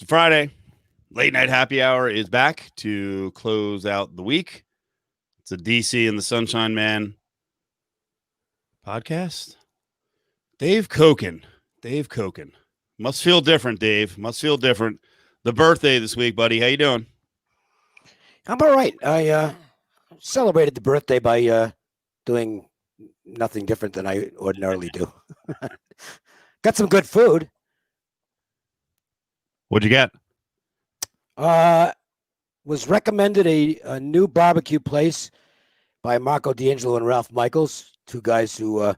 It's Friday. Late night happy hour is back to close out the week. It's a DC and the Sunshine Man podcast. Dave Cokin. Must feel different, Dave. Must feel different. The birthday this week, buddy. How you doing? I'm all right. I celebrated the birthday by doing nothing different than I ordinarily do. Got some good food. What'd you get? Was recommended a new barbecue place by Marco D'Angelo and Ralph Michaels, two guys who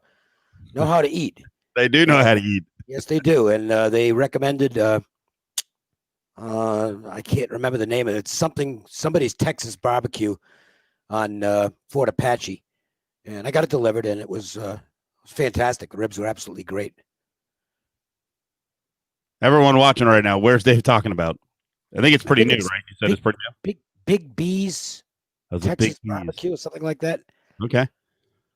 know how to eat. They do know how to eat. Yes, they do. And they recommended, I can't remember the name of it. It's somebody's Texas barbecue on Fort Apache. And I got it delivered, and it was fantastic. The ribs were absolutely great. Everyone watching right now, where's Dave talking about? I think it's pretty new, right? You said it's pretty new. Big B's Texas barbecue or something like that. Okay.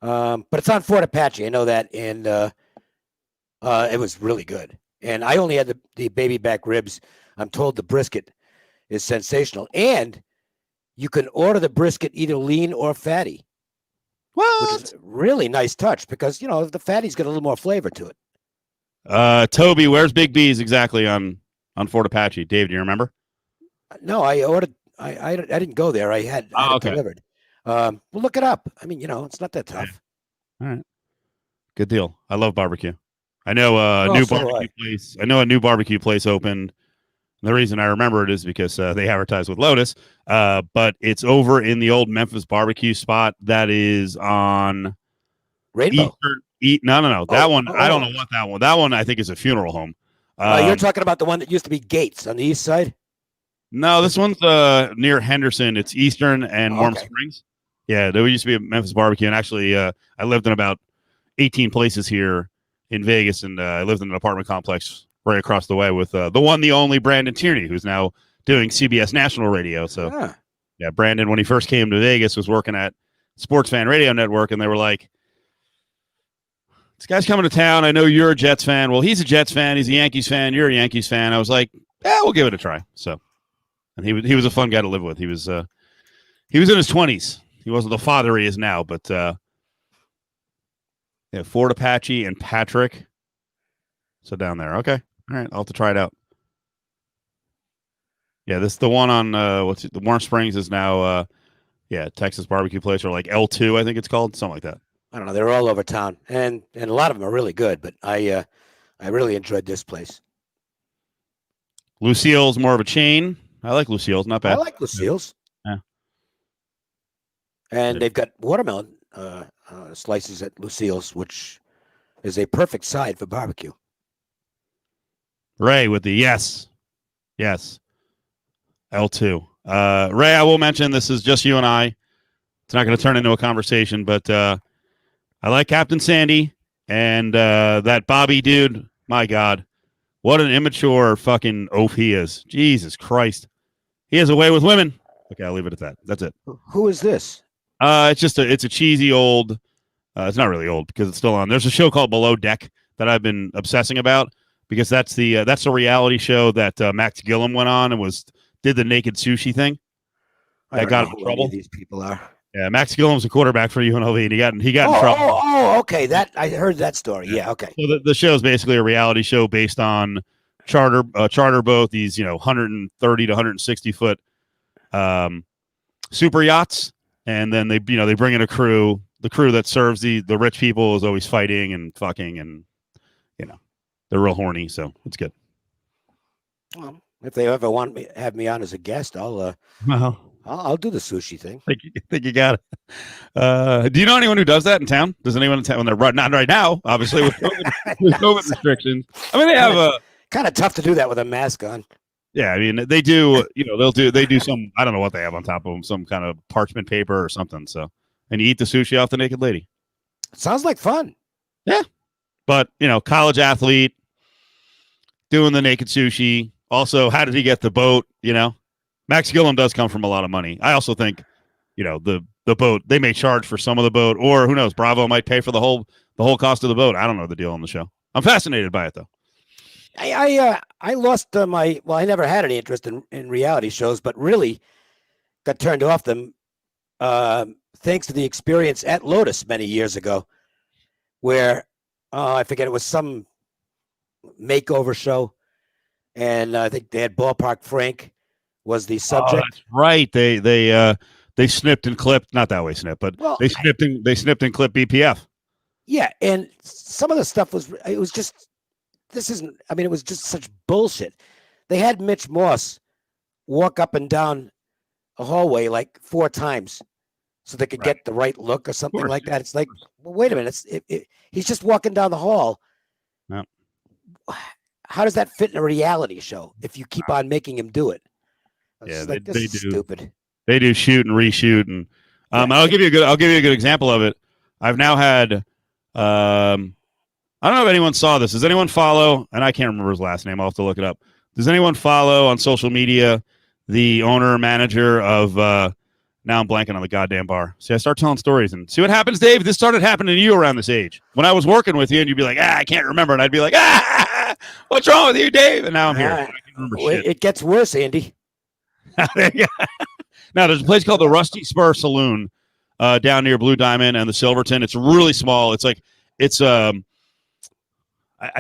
But it's on Fort Apache. I know that, and it was really good. And I only had the baby back ribs. I'm told the brisket is sensational, and you can order the brisket either lean or fatty. What? Which is a really nice touch because the fatty's got a little more flavor to it. Toby, where's Big B's exactly on Fort Apache? Dave, do you remember? No, I ordered. I didn't go there. I had it delivered. We'll look it up. I mean, it's not that tough. All right, good deal. I love barbecue. I know a new barbecue place. I know a new barbecue place opened. The reason I remember it is because they advertise with Lotus, but it's over in the old Memphis barbecue spot that is on Rainbow. No. That one, I don't know what that one. That one, I think, is a funeral home. You're talking about the one that used to be Gates on the east side? No, this one's near Henderson. It's Eastern and Warm Springs. Yeah, there used to be a Memphis barbecue, and actually, I lived in about 18 places here in Vegas, and I lived in an apartment complex right across the way with the one, the only Brandon Tierney, who's now doing CBS National Radio. So, yeah, Brandon, when he first came to Vegas, was working at Sports Fan Radio Network, and they were like, this guy's coming to town. I know you're a Jets fan. Well, he's a Jets fan. He's a Yankees fan. You're a Yankees fan. I was like, yeah, we'll give it a try. So, and he was a fun guy to live with. He was in his 20s. He wasn't the father he is now, but yeah, Fort Apache and Patrick. So down there. Okay. All right. I'll have to try it out. Yeah, this the one on the Warm Springs is now Texas barbecue place, or like L2, I think it's called, something like that. I don't know. They're all over town, and a lot of them are really good. But I really enjoyed this place. Lucille's more of a chain. I like Lucille's, not bad. I like Lucille's. Yeah. And they've got watermelon slices at Lucille's, which is a perfect side for barbecue. Ray with the yes. L2. Ray, I will mention this is just you and I. It's not going to turn into a conversation, but I like Captain Sandy and that Bobby dude. My God, what an immature fucking oaf he is. Jesus Christ. He has a way with women. Okay, I'll leave it at that. That's it. Who is this? It's a cheesy old. It's not really old because it's still on. There's a show called Below Deck that I've been obsessing about because that's the reality show that Max Gillum went on and did the naked sushi thing. That got him in trouble. These people are. Yeah, Max Gillum's a quarterback for UNLV, and he got in trouble. Okay. That I heard that story. Yeah, okay. So the show is basically a reality show based on charter boat, these 130 to 160 foot super yachts, and then they bring in a crew. The crew that serves the rich people is always fighting and fucking, and they're real horny. So it's good. Well, if they ever have me on as a guest, I'll do the sushi thing. I think you got it. Do you know anyone who does that in town? Does anyone in town when they're not right now, obviously with COVID restrictions? I mean, they have kind of tough to do that with a mask on. Yeah, I mean, they do. They do some. I don't know what they have on top of them, some kind of parchment paper or something. So, and you eat the sushi off the naked lady. Sounds like fun. Yeah, but college athlete doing the naked sushi. Also, how did he get the boat? Max Gillum does come from a lot of money. I also think, the boat, they may charge for some of the boat, or who knows, Bravo might pay for the whole cost of the boat. I don't know the deal on the show. I'm fascinated by it though. I lost I never had any interest in reality shows, but really got turned off them thanks to the experience at Lotus many years ago, where I forget, it was some makeover show, and I think they had Ballpark Frank was the Oh, subject. that's right. They snipped and clipped, not that way snip, but Well, they snipped and clipped BPF. yeah, and some of the stuff was just, this isn't, I mean, it was just such bullshit. They had Mitch Moss walk up and down a hallway like 4 times so they could Right. get the right look or something course, like that. It's like, well, wait a minute, he's just walking down the hall. Yeah. How does that fit in a reality show if you keep on making him do it? Yeah, like, this is stupid. They do shoot and reshoot, and I'll give you a good example of it. I've now had I don't know if anyone saw this. Does anyone follow? And I can't remember his last name. I'll have to look it up. Does anyone follow on social media the owner manager of? Now I'm blanking on the goddamn bar. See, I start telling stories and see what happens, Dave. This started happening to you around this age. When I was working with you, and you'd be like, I can't remember, and I'd be like, what's wrong with you, Dave? And now I'm here. I can remember shit. It gets worse, Andy. Now there's a place called the Rusty Spur Saloon down near Blue Diamond and the Silverton. It's really small. It's I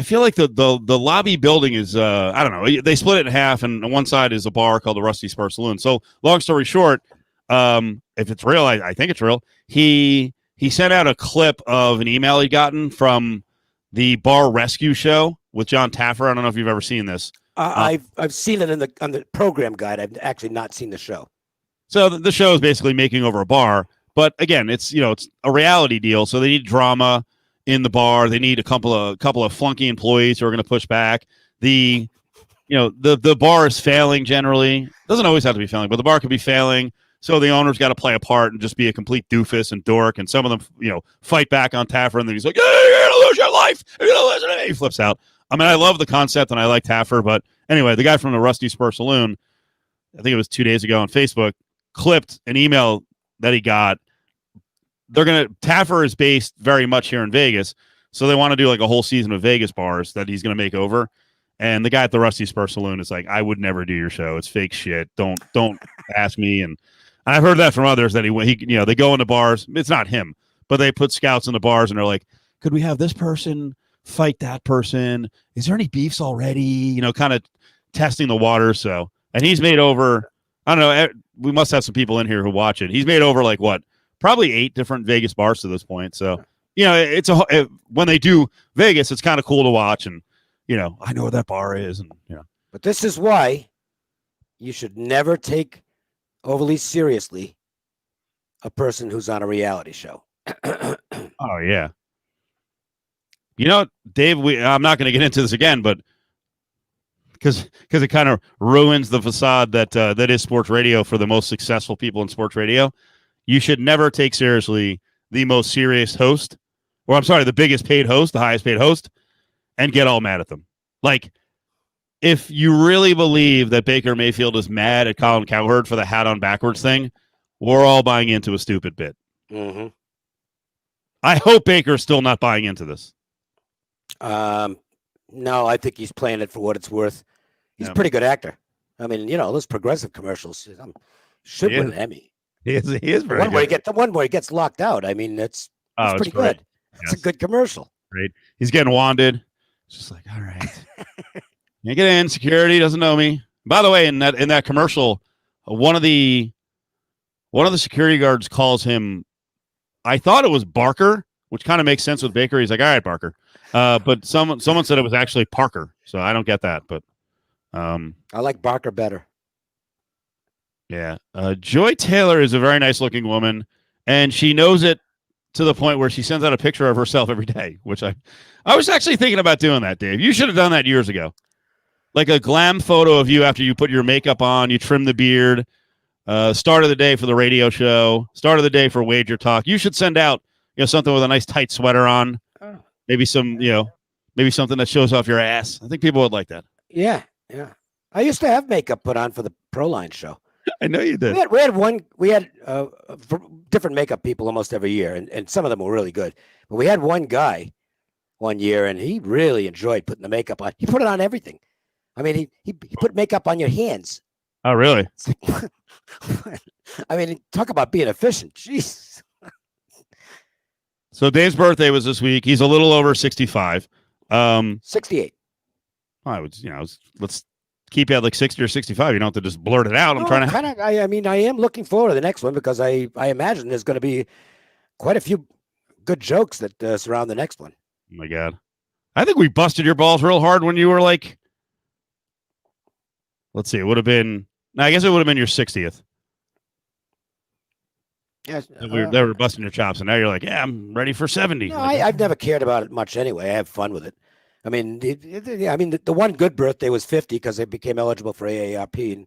feel like the lobby building is I don't know. They split it in half, and on one side is a bar called the Rusty Spur Saloon. So long story short, if it's real, I think it's real. He sent out a clip of an email he'd gotten from the bar rescue show with John Taffer. I don't know if you've ever seen this. I've seen it on the program guide. I've actually not seen the show. So the show is basically making over a bar, but again, it's a reality deal. So they need drama in the bar. They need a couple of flunky employees who are going to push back. The bar is failing generally. Doesn't always have to be failing, but the bar could be failing. So the owner's got to play a part and just be a complete doofus and dork. And some of them, fight back on Taffer, and then he's like, "You're going to lose your life. You're going to listen to me." He flips out. I mean, I love the concept and I like Taffer, but anyway, the guy from the Rusty Spur Saloon, I think it was 2 days ago on Facebook, clipped an email that he got. Taffer is based very much here in Vegas, so they want to do like a whole season of Vegas bars that he's going to make over. And the guy at the Rusty Spur Saloon is like, "I would never do your show. It's fake shit. Don't ask me." And I've heard that from others that they go into bars. It's not him, but they put scouts in the bars and they're like, "Could we have this person fight that person? Is there any beefs already?" Kind of testing the water. So, and he's made over, I don't know, we must have some people in here who watch it. He's made over like probably 8 different Vegas bars to this point. So, when they do Vegas, it's kind of cool to watch. And, I know where that bar is. And, But this is why you should never take overly seriously a person who's on a reality show. Oh, yeah. Dave, I'm not going to get into this again, but because it kind of ruins the facade that is sports radio for the most successful people in sports radio. You should never take seriously the most serious host, or I'm sorry, the biggest paid host, the highest paid host, and get all mad at them. Like, if you really believe that Baker Mayfield is mad at Colin Cowherd for the hat on backwards thing, we're all buying into a stupid bit. Mm-hmm. I hope Baker's still not buying into this. No, I think he's playing it for what it's worth. He's a pretty good actor. I mean, those progressive commercials should win an Emmy. He is very good. The one where he gets locked out. I mean, it's pretty good. It's a good commercial. Great. He's getting wanded. It's just like, all right. You get in, security doesn't know me. By the way, in that commercial, one of the security guards calls him, I thought it was Barker, which kind of makes sense with Baker. He's like, all right, Barker. But someone said it was actually Parker, so I don't get that. But I like Barker better. Yeah. Joy Taylor is a very nice looking woman, and she knows it to the point where she sends out a picture of herself every day, which I was actually thinking about doing that, Dave. You should have done that years ago. Like a glam photo of you after you put your makeup on, you trim the beard, start of the day for the radio show, start of the day for Wager Talk. You should send out, something with a nice tight sweater on. Maybe some, maybe something that shows off your ass. I think people would like that. Yeah. I used to have makeup put on for the Proline show. I know you did. We had different makeup people almost every year, and some of them were really good. But we had one guy one year, and he really enjoyed putting the makeup on. He put it on everything. I mean, he put makeup on your hands. Oh, really? Like, I mean, talk about being efficient. Jeez. So Dave's birthday was this week. He's a little over 65. 68. I would, let's keep you at like 60 or 65. You don't have to just blurt it out. I'm trying to. I mean, I am looking forward to the next one because I imagine there's going to be quite a few good jokes that surround the next one. Oh my God. I think we busted your balls real hard when you were like, let's see, it would have been, I guess it would have been your 60th. Yes, they were busting your chops, and now you're like, yeah, I'm ready for 70. No, I've never cared about it much anyway. I have fun with it. I mean, the one good birthday was 50 because they became eligible for AARP and,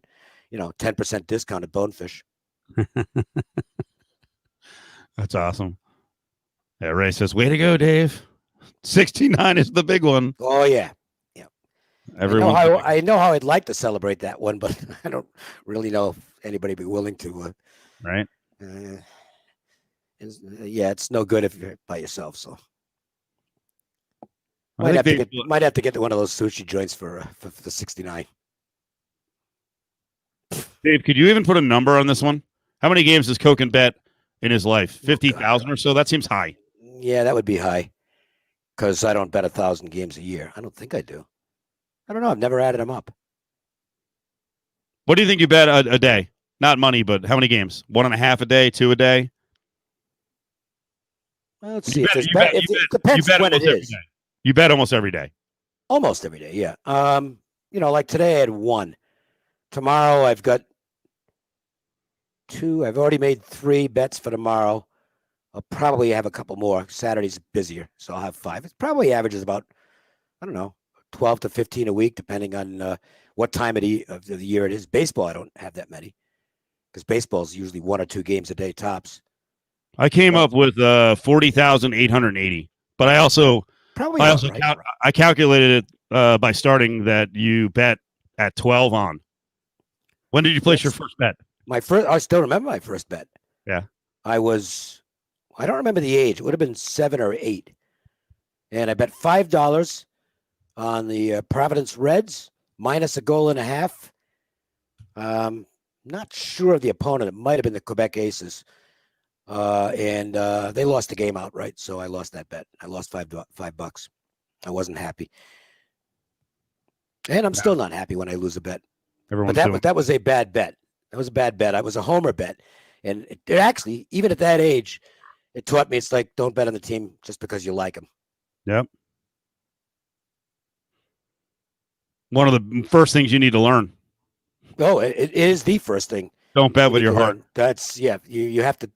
10% discount at Bonefish. That's awesome. Yeah, Ray says, way to go, Dave. 69 is the big one. Oh, yeah. Yeah. Everyone. I know how I'd like to celebrate that one, but I don't really know if anybody would be willing to. Right. It's no good if you're by yourself. So might have to get to one of those sushi joints for the 69. Dave, could you even put a number on this one? How many games does Cokin bet in his life? 50,000 or so? That seems high. Yeah, that would be high because I don't bet 1,000 games a year. I don't think I do. I don't know. I've never added them up. What do you think you bet a day? Not money, but how many games? 1.5 a day, 2 a day? Well, let's see. It depends when it is. You bet almost every day. Almost every day, yeah. Like today I had 1. Tomorrow I've got 2. I've already made 3 bets for tomorrow. I'll probably have a couple more. Saturday's busier, so I'll have 5. It probably averages about, 12 to 15 a week, depending on what time of the year it is. Baseball, I don't have that many because baseball is usually 1 or 2 games a day tops. I came up with 40,880, but I calculated it by starting that you bet at 12 on. When did you place your first bet? I still remember my first bet. Yeah. I don't remember the age. It would have been 7 or 8. And I bet $5 on the Providence Reds minus a goal and a half. Not sure of the opponent. It might have been the Quebec Aces. And they lost the game outright, so I lost that bet. I lost $5. I wasn't happy. And I'm still not happy when I lose a bet. But that was a bad bet. That was a bad bet. I was a homer bet. And it actually, even at that age, it taught me it's like, don't bet on the team just because you like them. Yep. One of the first things you need to learn. Oh, it is the first thing. Don't bet with your heart. You have to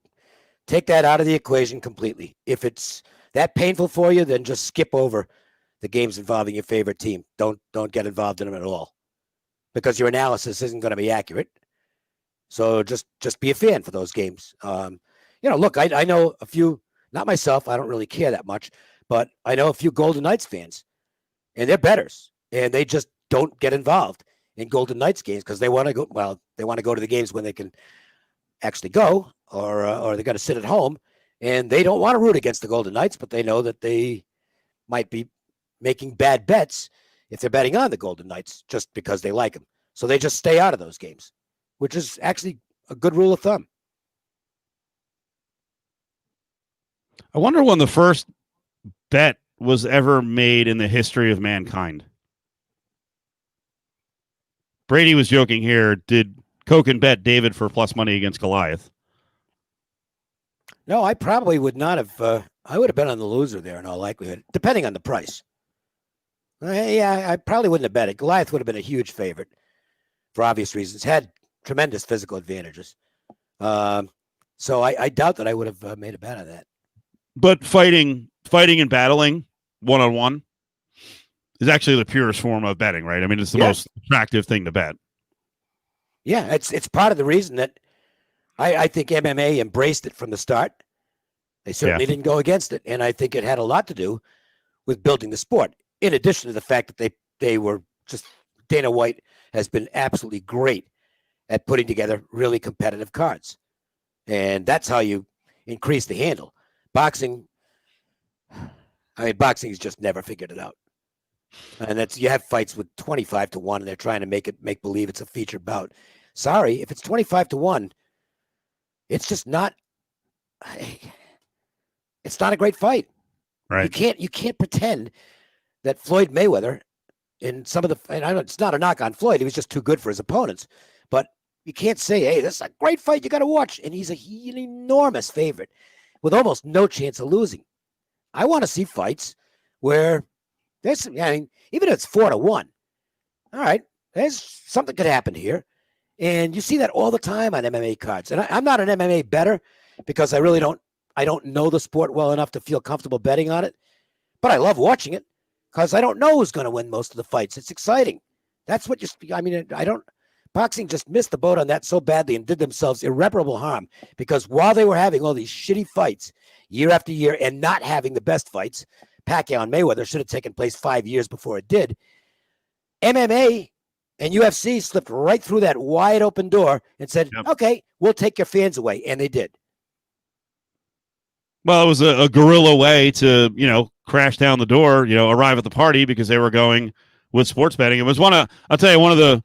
take that out of the equation completely. If it's that painful for you, then just skip over the games involving your favorite team. Don't get involved in them at all because your analysis isn't going to be accurate. So just be a fan for those games. Look, I know a few, not myself. I don't really care that much, but I know a few Golden Knights fans, and they're bettors, and they just don't get involved in Golden Knights games because they want to go. Well, they want to go to the games when they can actually go, or they got to sit at home, and they don't want to root against the Golden Knights, but they know that they might be making bad bets if they're betting on the Golden Knights just because they like them. So they just stay out of those games, which is actually a good rule of thumb. I wonder when the first bet was ever made in the history of mankind. Brady was joking here. Did Cokin bet David for plus money against Goliath? No, I probably would not have. I would have been on the loser there in all likelihood, depending on the price. I probably wouldn't have bet it. Goliath would have been a huge favorite for obvious reasons. Had tremendous physical advantages. So I doubt that I would have made a bet on that. But fighting and battling one-on-one is actually the purest form of betting, right? I mean, it's the most attractive thing to bet. Yeah, it's part of the reason that I think MMA embraced it from the start. They certainly didn't go against it, and I think it had a lot to do with building the sport. In addition to the fact that they were just, Dana White has been absolutely great at putting together really competitive cards, and that's how you increase the handle. Boxing, I mean, boxing's just never figured it out. And you have fights with 25-1, and they're trying to make believe it's a featured bout. Sorry, if it's 25-1, it's just not. It's not a great fight. Right. You can't pretend that Floyd Mayweather in some of the. And I know it's not a knock on Floyd; he was just too good for his opponents. But you can't say, "Hey, this is a great fight. You got to watch." And he's an enormous favorite with almost no chance of losing. I want to see fights where there's, I mean, even if it's 4-1, all right, there's something could happen here. And you see that all the time on MMA cards. And I'm not an MMA bettor because I don't know the sport well enough to feel comfortable betting on it. But I love watching it because I don't know who's going to win most of the fights. It's exciting. That's what boxing just missed the boat on that so badly and did themselves irreparable harm because while they were having all these shitty fights year after year and not having the best fights, Pacquiao and Mayweather should have taken place 5 years before it did. MMA and UFC slipped right through that wide open door and said, okay, we'll take your fans away. And they did. Well, it was a guerrilla way to, crash down the door, arrive at the party because they were going with sports betting. It was I'll tell you,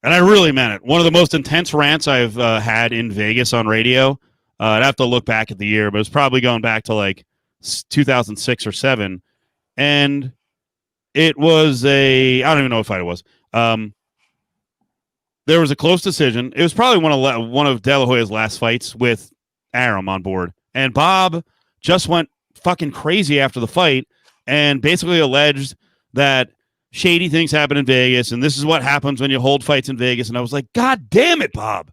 and I really meant it, one of the most intense rants I've had in Vegas on radio. I'd have to look back at the year, but it was probably going back to like 2006 or 7. And it was I don't even know what fight it was. There was a close decision. It was probably one of De La Hoya's last fights with Arum on board. And Bob just went fucking crazy after the fight and basically alleged that shady things happen in Vegas, and this is what happens when you hold fights in Vegas. And I was like, God damn it, Bob.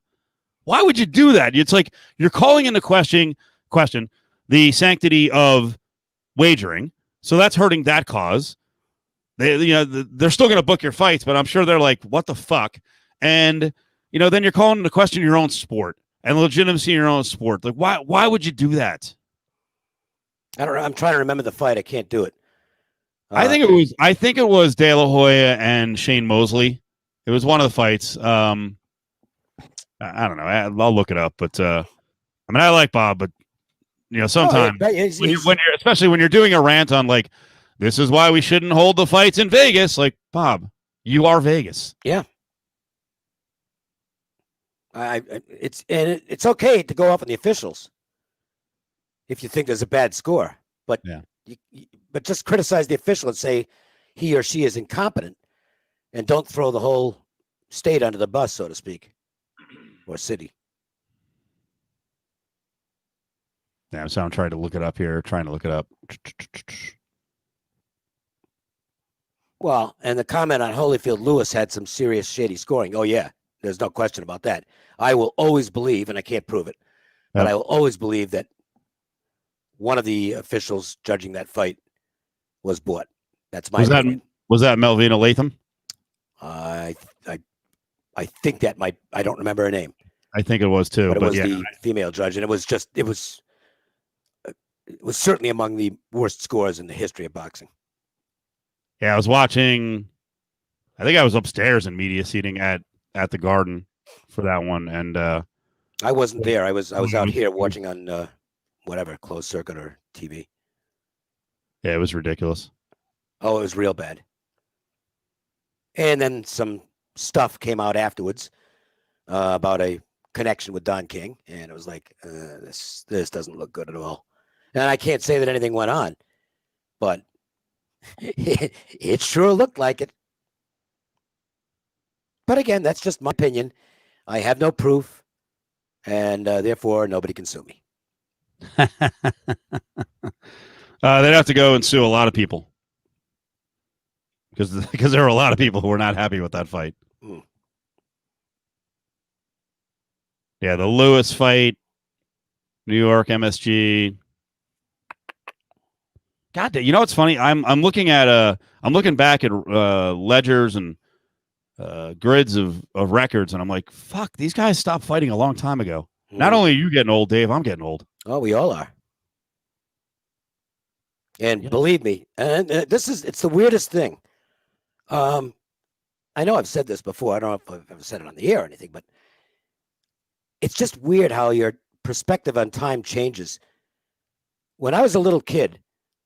Why would you do that? It's like you're calling into question the sanctity of wagering. So that's hurting that cause. They're still going to book your fights, but I'm sure they're like, what the fuck? And, then you're calling into question your own sport and legitimacy in your own sport. Like, why would you do that? I don't know. I'm trying to remember the fight. I can't do it. I think it was De La Hoya and Shane Mosley. It was one of the fights. I don't know. I'll look it up, but I like Bob, but sometimes especially when you're doing a rant on like, this is why we shouldn't hold the fights in Vegas. Like, Bob, you are Vegas. Yeah. It's okay to go off on the officials if you think there's a bad score, but but just criticize the official and say he or she is incompetent, and don't throw the whole state under the bus, so to speak, or city. Yeah, so I'm trying to look it up here. Well, and the comment on Holyfield Lewis had some serious shady scoring. Oh yeah, there's no question about that. I will always believe, and I can't prove it, but I will always believe that one of the officials judging that fight was bought. That's my opinion. Was that Melvina Latham? I think that I don't remember her name. I think it was too. But it was the female judge, and it was certainly among the worst scores in the history of boxing. Yeah, I was watching. I think I was upstairs in media seating at the Garden for that one, and I wasn't there. I was out here watching on whatever, closed circuit or TV. Yeah, it was ridiculous. Oh, it was real bad. And then some stuff came out afterwards about a connection with Don King, and it was like, this doesn't look good at all. And I can't say that anything went on, but it sure looked like it. But again, that's just my opinion. I have no proof, and therefore nobody can sue me. They'd have to go and sue a lot of people because there were a lot of people who were not happy with that fight. Yeah, the Lewis fight, New York MSG. God, you know what's funny? I'm looking back at ledgers and grids of records, and I'm like, fuck, these guys stopped fighting a long time ago. Not only are you getting old, Dave, I'm getting old. Oh, we all are. And believe me, and it's the weirdest thing. I know I've said this before. I don't know if I've ever said it on the air or anything, but it's just weird how your perspective on time changes. When I was a little kid,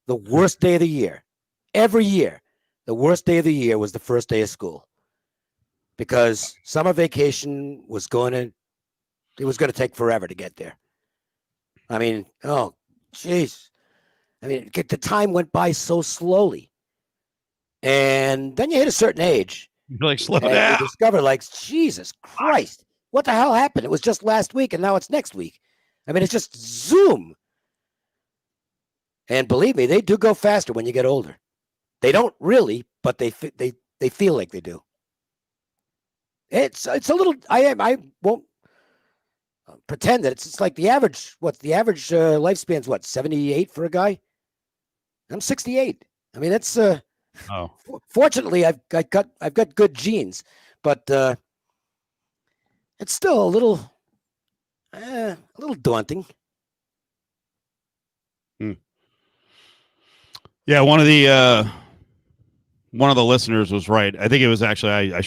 the worst day of the year. Every year, the worst day of the year was the first day of school, because summer vacation was going to take forever to get there. I mean, oh, jeez. I mean, the time went by so slowly. And then you hit a certain age. You're like, slow and down. You discover, like, Jesus Christ, what the hell happened? It was just last week, and now it's next week. I mean, it's just zoom. And believe me, they do go faster when you get older. They don't really, but they feel like they do. It's a little. I won't pretend that it's like the average. What's the average lifespan's? What, 78 for a guy? I'm 68. I mean, that's fortunately I've got good genes, but it's still a little daunting. Yeah, one of the listeners was right. I think it was actually I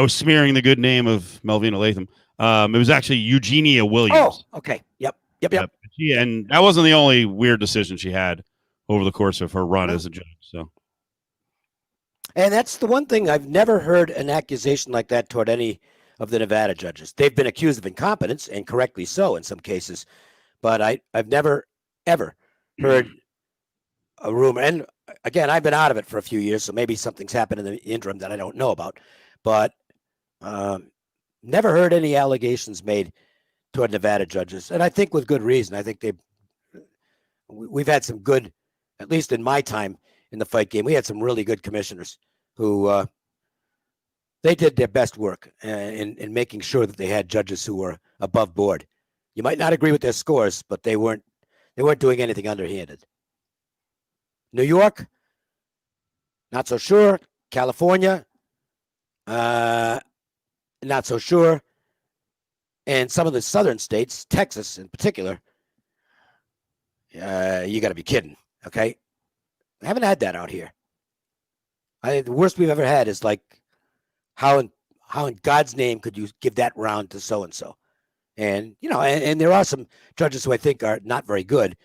was smearing the good name of Melvina Latham. It was actually Eugenia Williams. Oh, okay. Yep. And that wasn't the only weird decision she had over the course of her run as a judge. So, and that's the one thing, I've never heard an accusation like that toward any of the Nevada judges. They've been accused of incompetence, and correctly so in some cases, but I've never ever heard a rumor. And again, I've been out of it for a few years, so maybe something's happened in the interim that I don't know about, but never heard any allegations made toward Nevada judges. And I think with good reason. I think we've had some good, at least in my time in the fight game, we had some really good commissioners who they did their best work in making sure that they had judges who were above board. You might not agree with their scores, but they weren't doing anything underhanded. New York, not so sure. California, not so sure. And some of the southern states, Texas in particular, you got to be kidding. Okay, I haven't had that out here. The worst we've ever had is like, how in God's name could you give that round to so and so? And and there are some judges who I think are not very good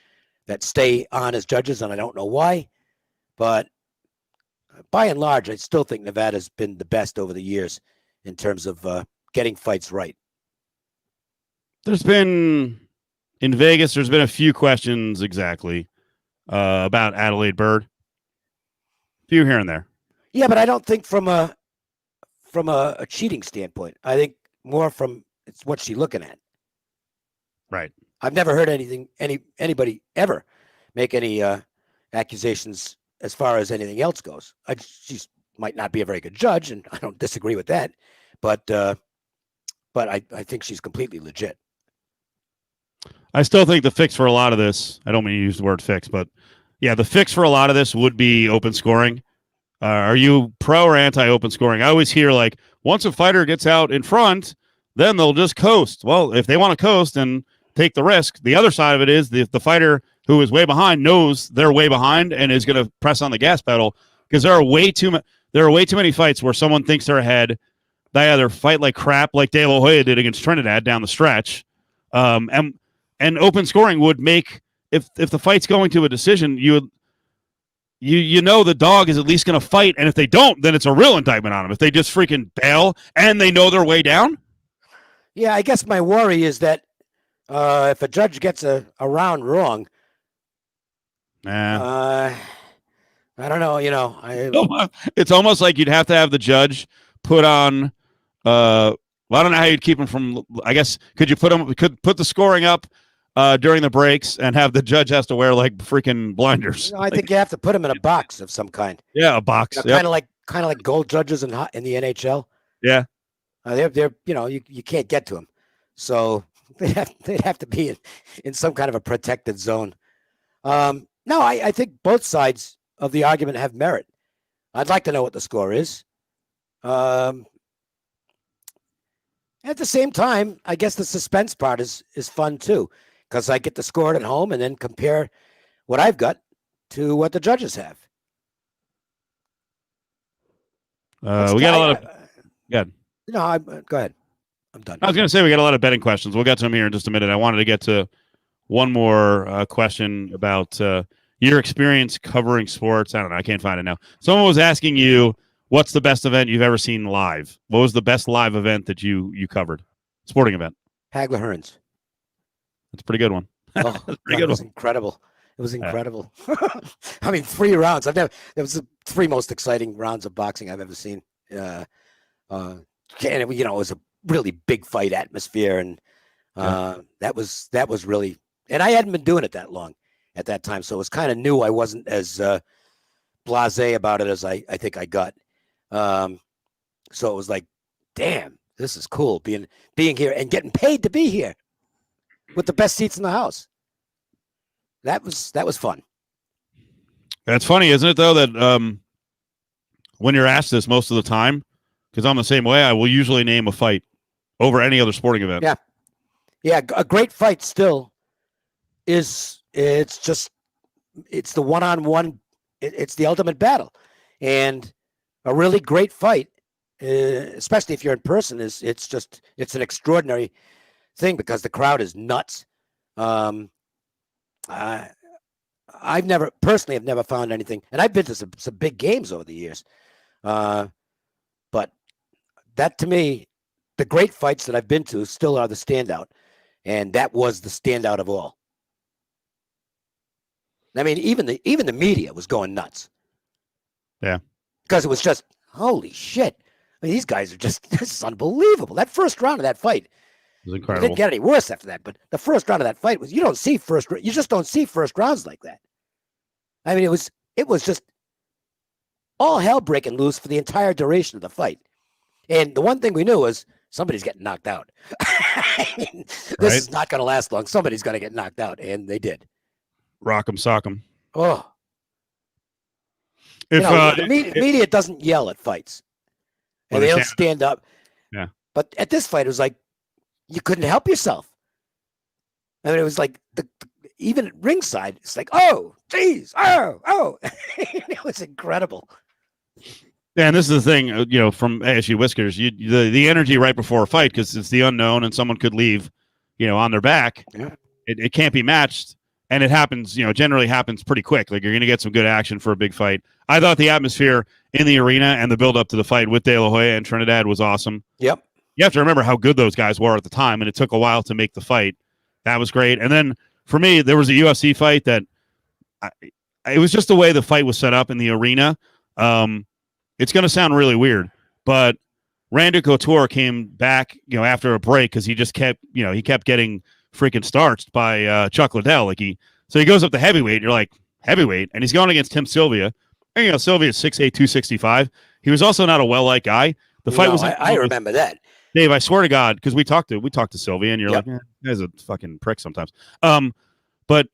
that stay on as judges, and I don't know why. But by and large, I still think Nevada's been the best over the years in terms of getting fights right. In Vegas, there's been a few questions exactly about Adelaide Bird. A few here and there. Yeah, but I don't think from a cheating standpoint. I think more from it's what's she looking at. Right. I've never heard anybody ever make any accusations as far as anything else goes. She might not be a very good judge, and I don't disagree with that. But I think she's completely legit. I still think the fix for a lot of this, I don't mean to use the word fix, but yeah, the fix for a lot of this would be open scoring. Are you pro or anti open scoring? I always hear like, once a fighter gets out in front, then they'll just coast. Well, if they want to coast and take the risk, the other side of it is the fighter who is way behind knows they're way behind and is going to press on the gas pedal, because there are way too many fights where someone thinks they're ahead. They either fight like crap, like De La Hoya did against Trinidad down the stretch, and open scoring would make, if the fight's going to a decision, you know the dog is at least going to fight, and if they don't, then it's a real indictment on them. If they just freaking bail and they know their way down. Yeah, I guess my worry is that if a judge gets a round wrong, I don't know. It's almost like you'd have to have the judge put on. I don't know how you'd keep him from. I guess could put the scoring up during the breaks and have the judge has to wear like freaking blinders. I think you have to put him in a box of some kind. Yeah, a box. Kind of like gold judges in the NHL. Yeah, they're you can't get to them, so they'd have to be in some kind of a protected zone. No, I think both sides of the argument have merit. I'd like to know what the score is. At the same time, I guess the suspense part is fun too, because I get to score it at home and then compare what I've got to what the judges have. We got a lot of. Good. No, go ahead. I'm done. I was going to say we got a lot of betting questions. We'll get to them here in just a minute. I wanted to get to one more question about. your experience covering sports. I don't know. I can't find it now. Someone was asking you, what's the best event you've ever seen live? What was the best live event that you covered? Sporting event. Hagler Hearns. That's a pretty good one. Oh, it was incredible. It was incredible. I mean, 3 rounds. It was the 3 most exciting rounds of boxing I've ever seen. And it was a really big fight atmosphere, and that was really. And I hadn't been doing it that long at that time, so it was kind of new. I wasn't as blasé about it as I think I got. So it was like, damn, this is cool being here and getting paid to be here with the best seats in the house. That was fun. That's funny, isn't it, though, that when you're asked this most of the time, because I'm the same way, I will usually name a fight over any other sporting event. Yeah. Yeah, a great fight still it's the one-on-one, it's the ultimate battle. And a really great fight, especially if you're in person, it's an extraordinary thing because the crowd is nuts. I've never found anything, and I've been to some big games over the years. But that, to me, the great fights that I've been to still are the standout, and that was the standout of all. I mean, even the media was going nuts. Yeah, because it was just holy shit. I mean, these guys are this is unbelievable. That first round of that fight. It was incredible. It didn't get any worse after that, but the first round of that fight you just don't see first rounds like that. I mean, it was just all hell breaking loose for the entire duration of the fight. And the one thing we knew was somebody's getting knocked out. This is not going to last long. Somebody's going to get knocked out, and they did. Rock 'em, sock 'em. Oh. The media doesn't yell at fights. And they don't stand up. Yeah. But at this fight, it was like, you couldn't help yourself. I mean, it was like even at ringside, it's like, oh, geez, oh. It was incredible. Yeah, and this is the thing, from ASU Whiskers, the energy right before a fight, because it's the unknown and someone could leave, on their back. Yeah. It can't be matched, and it happens, generally happens pretty quick. Like, you're going to get some good action for a big fight. I thought the atmosphere in the arena and the build-up to the fight with De La Hoya and Trinidad was awesome. Yep. You have to remember how good those guys were at the time, and it took a while to make the fight. That was great. And then, for me, there was a UFC fight that it was just the way the fight was set up in the arena. It's going to sound really weird, but Randy Couture came back, after a break because he just kept, he kept getting freaking starched by Chuck Liddell. So he goes up to heavyweight. You're like, heavyweight, and he's going against Tim Sylvia. And, Sylvia's 6'8", 265. He was also not a well-liked guy. The fight was. I remember that. Dave, I swear to God, because we talked to Sylvia, and you're like, guy's a fucking prick sometimes. But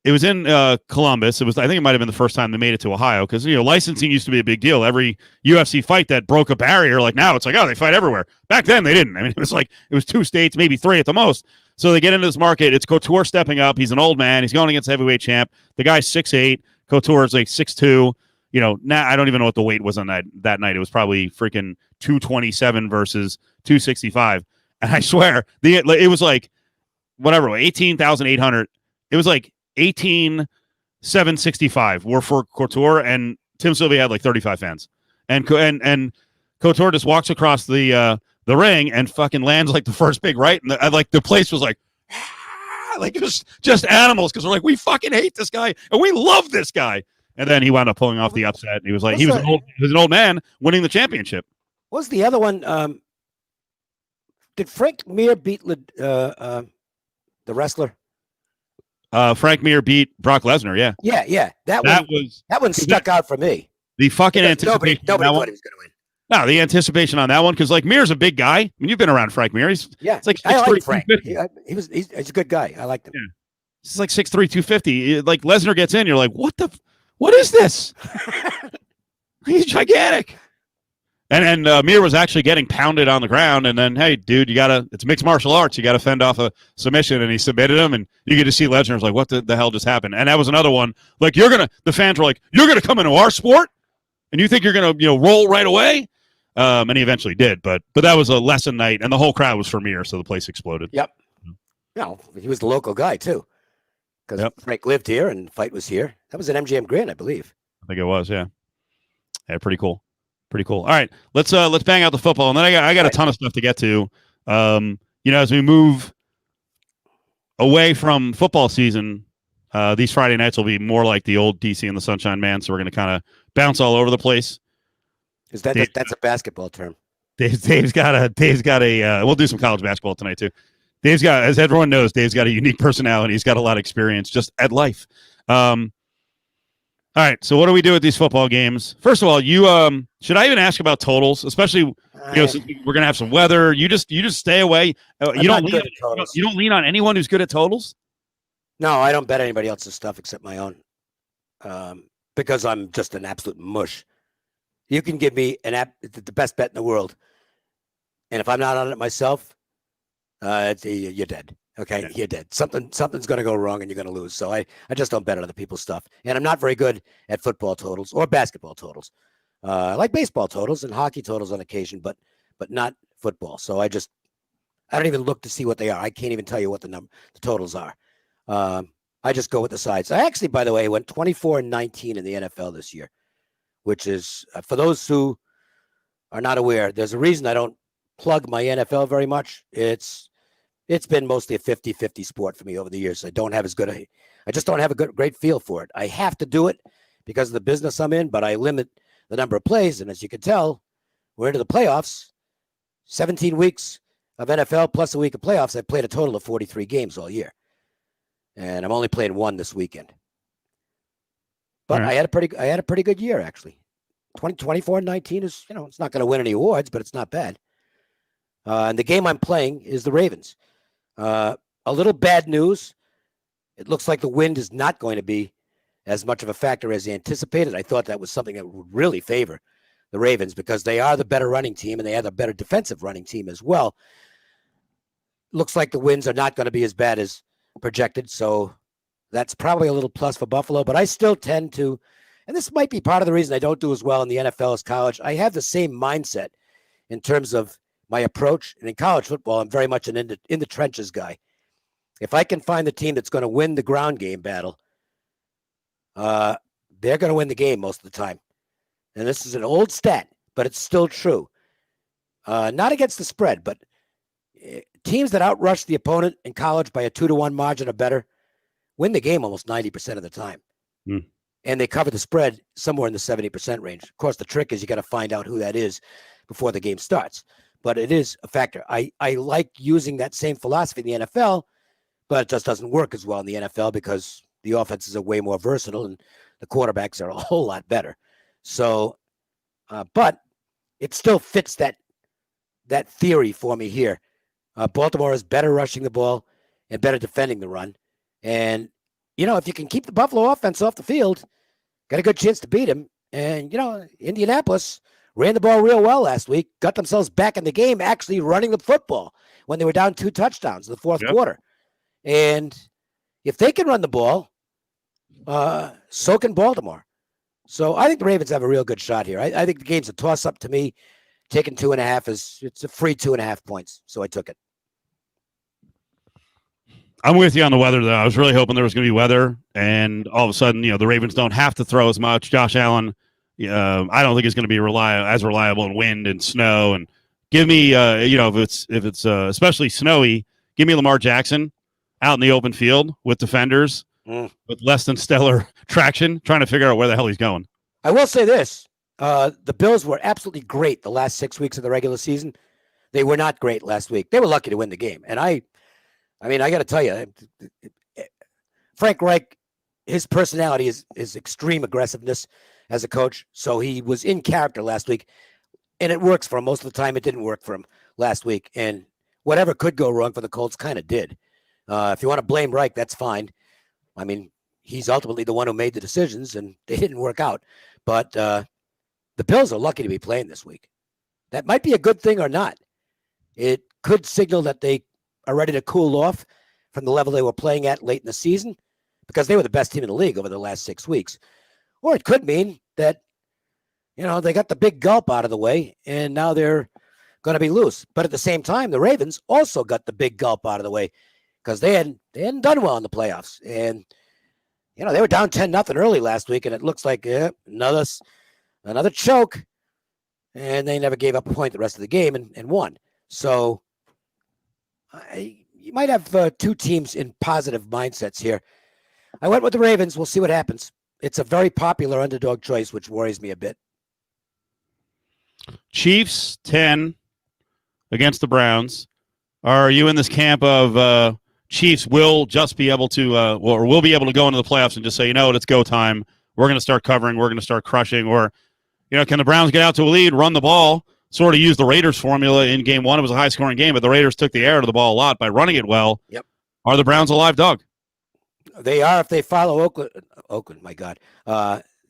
it was in Columbus. I think it might have been the first time they made it to Ohio, because licensing used to be a big deal. Every UFC fight that broke a barrier, like now it's like, oh, they fight everywhere. Back then they didn't. I mean, it was 2 states, maybe 3 at the most. So they get into this market. It's Couture stepping up. He's an old man. He's going against heavyweight champ. The guy's 6'8". Couture is like 6'2". Now I don't even know what the weight was on that night. It was probably freaking 227 versus 265. And I swear, it was like, whatever, 18,800. It was like 18,765 were for Couture, and Tim Sylvia had like 35 fans. And Couture just walks across the ring and fucking lands like the first big right. And the place was like, like it was just animals, because we're like, we fucking hate this guy and we love this guy. And then he wound up pulling off the upset. And he was like, he was an old man winning the championship. What was the other one? Did Frank Mir beat the wrestler? Frank Mir beat Brock Lesnar. Yeah. Yeah. That one stuck out for me. The fucking anticipation. Nobody thought he was going to win. No, the anticipation on that one, because like Mir's a big guy. I mean, you've been around Frank Mir. It's like I like Frank. He's a good guy. I liked him. Yeah. He's like 6'3", 250. Like Lesnar gets in, you're like, what is this? He's gigantic. And Mir was actually getting pounded on the ground, and then, hey, dude, it's mixed martial arts. You got to fend off a submission, and he submitted him, and you get to see Lesnar was like, what the hell just happened? And that was another one. Like, the fans were like, you're going to come into our sport, and you think you're going to, roll right away? And he eventually did, but that was a lesson night, and the whole crowd was for Mir, so the place exploded. Yep. No, he was the local guy, too. because Frank lived here and Fight was here. That was at MGM Grand, I believe. I think it was, yeah. Yeah, pretty cool. Pretty cool. All right, let's bang out the football, and then I got a ton of stuff to get to. As we move away from football season, these Friday nights will be more like the old DC and the Sunshine Man, so we're going to kind of bounce all over the place. Is that's a basketball term? Dave's got a. We'll do some college basketball tonight too. Dave's got, as everyone knows, Dave's got a unique personality. He's got a lot of experience just at life. All right, so what do we do with these football games? First of all, you should I even ask about totals, especially since we're gonna have some weather. You just stay away. You don't lean on anyone who's good at totals. No, I don't bet anybody else's stuff except my own, because I'm just an absolute mush. You can give me the best bet in the world, and if I'm not on it myself, you're dead. Okay, yeah. You're dead. Something's going to go wrong, and you're going to lose. So I just don't bet on other people's stuff, and I'm not very good at football totals or basketball totals. I like baseball totals and hockey totals on occasion, but not football. So I don't even look to see what they are. I can't even tell you what the totals are. I just go with the sides. I actually, by the way, went 24-19 in the NFL this year, which is, for those who are not aware, there's a reason I don't plug my NFL very much. It's been mostly a 50-50 sport for me over the years. I just don't have a great feel for it. I have to do it because of the business I'm in, but I limit the number of plays. And as you can tell, we're into the playoffs. 17 weeks of NFL plus a week of playoffs. I've played a total of 43 games all year. And I'm only playing one this weekend. But right. I had a pretty good year, actually. 24-19 is, it's not going to win any awards, but it's not bad. And the game I'm playing is the Ravens. A little bad news. It looks like the wind is not going to be as much of a factor as anticipated. I thought that was something that would really favor the Ravens because they are the better running team and they have a better defensive running team as well. Looks like the winds are not going to be as bad as projected, so that's probably a little plus for Buffalo. But I still tend to, and this might be part of the reason I don't do as well in the NFL as college. I have the same mindset in terms of my approach. And in college football, I'm very much an in the trenches guy. If I can find the team that's going to win the ground game battle, they're going to win the game most of the time. And this is an old stat, but it's still true. Not against the spread, but teams that outrush the opponent in college by a 2-1 margin or better win the game almost 90% of the time. Mm. And they cover the spread somewhere in the 70% range. Of course, the trick is you got to find out who that is before the game starts. But it is a factor. I like using that same philosophy in the NFL, but it just doesn't work as well in the NFL because the offenses are way more versatile and the quarterbacks are a whole lot better. So, but it still fits that theory for me here. Baltimore is better rushing the ball and better defending the run. And, if you can keep the Buffalo offense off the field, got a good chance to beat him. And, Indianapolis ran the ball real well last week, got themselves back in the game, actually running the football when they were down 2 touchdowns in the fourth quarter. And if they can run the ball, so can Baltimore. So I think the Ravens have a real good shot here. I think the game's a toss-up to me. Taking 2.5 it's a free 2.5 points. So I took it. I'm with you on the weather, though. I was really hoping there was going to be weather, and all of a sudden, the Ravens don't have to throw as much. Josh Allen, I don't think it's going to be as reliable in wind and snow. And give me, if it's especially snowy, give me Lamar Jackson out in the open field with defenders with less than stellar traction, trying to figure out where the hell he's going. I will say this: the Bills were absolutely great the last 6 weeks of the regular season. They were not great last week. They were lucky to win the game, and I got to tell you, Frank Reich, his personality is extreme aggressiveness as a coach. So he was in character last week, and it works for him. Most of the time, it didn't work for him last week. And whatever could go wrong for the Colts kind of did. If you want to blame Reich, that's fine. I mean, he's ultimately the one who made the decisions, and they didn't work out. But the Bills are lucky to be playing this week. That might be a good thing or not. It could signal that they are ready to cool off from the level they were playing at late in the season because they were the best team in the league over the last 6 weeks. Or it could mean that, they got the big gulp out of the way and now they're going to be loose. But at the same time, the Ravens also got the big gulp out of the way. because they hadn't done well in the playoffs. And, they were down 10-0 early last week, and it looks like another choke. And they never gave up a point the rest of the game and won. So you might have two teams in positive mindsets here. I went with the Ravens. We'll see what happens. It's a very popular underdog choice, which worries me a bit. Chiefs 10 against the Browns. Are you in this camp of Chiefs will just be able to, or will be able to go into the playoffs and just say, it's go time. We're going to start covering. We're going to start crushing. Or, can the Browns get out to a lead, run the ball, sort of use the Raiders formula in game one? It was a high-scoring game, but the Raiders took the air to the ball a lot by running it well. Yep. Are the Browns a live dog? They are if they follow Oakland, my God.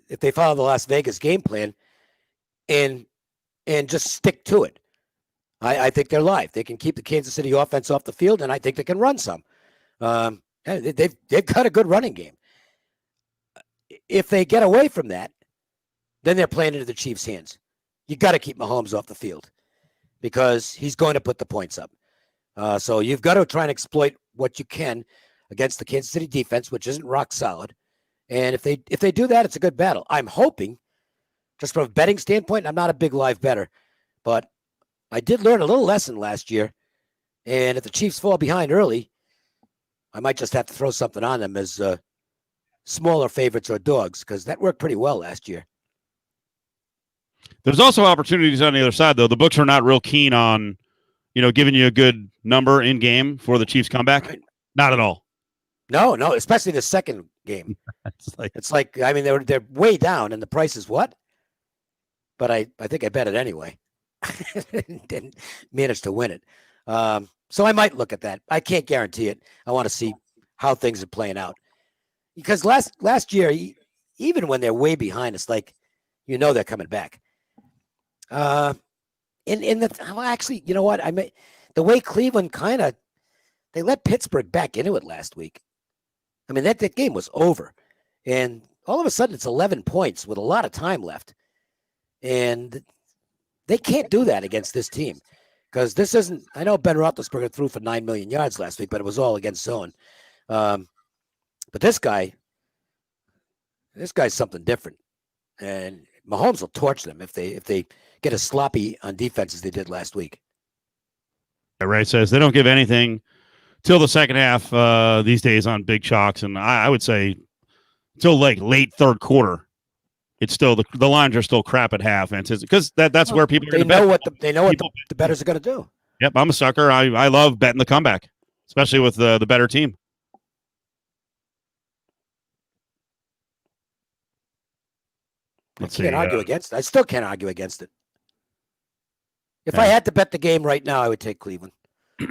If they follow the Las Vegas game plan and just stick to it. I think they're live. They can keep the Kansas City offense off the field, and I think they can run some. They've got a good running game. If they get away from that, then they're playing into the Chiefs' hands. You got to keep Mahomes off the field because he's going to put the points up. So you've got to try and exploit what you can against the Kansas City defense, which isn't rock solid. And if they do that, it's a good battle. I'm hoping, just from a betting standpoint, I'm not a big live bettor, but I did learn a little lesson last year. And if the Chiefs fall behind early, I might just have to throw something on them as smaller favorites or dogs, because that worked pretty well last year. There's also opportunities on the other side, though. The books are not real keen on, giving you a good number in game for the Chiefs comeback. Right. Not at all. No, especially the second game. It's like I mean, they're way down, and the price is what? But I think I bet it anyway. Didn't manage to win it. So I might look at that. I can't guarantee it. I want to see how things are playing out. Because last year, even when they're way behind, it's like, they're coming back. Actually, you know what? The way Cleveland they let Pittsburgh back into it last week. I mean, that game was over. And all of a sudden, it's 11 points with a lot of time left. And they can't do that against this team. Because this isn't, I know Ben Roethlisberger threw for 9 million yards last week, but it was all against zone. But this guy's something different. And Mahomes will torch them if they get as sloppy on defense as they did last week. Ray says they don't give anything till the second half these days on big shocks, and I would say till like late third quarter, it's still the lines are still crap at half, and because that's where people are know what the bettors are going to do. Yep, I'm a sucker. I love betting the comeback, especially with the better team. I can't argue against it. I still can't argue against it. If I had to bet the game right now, I would take Cleveland. I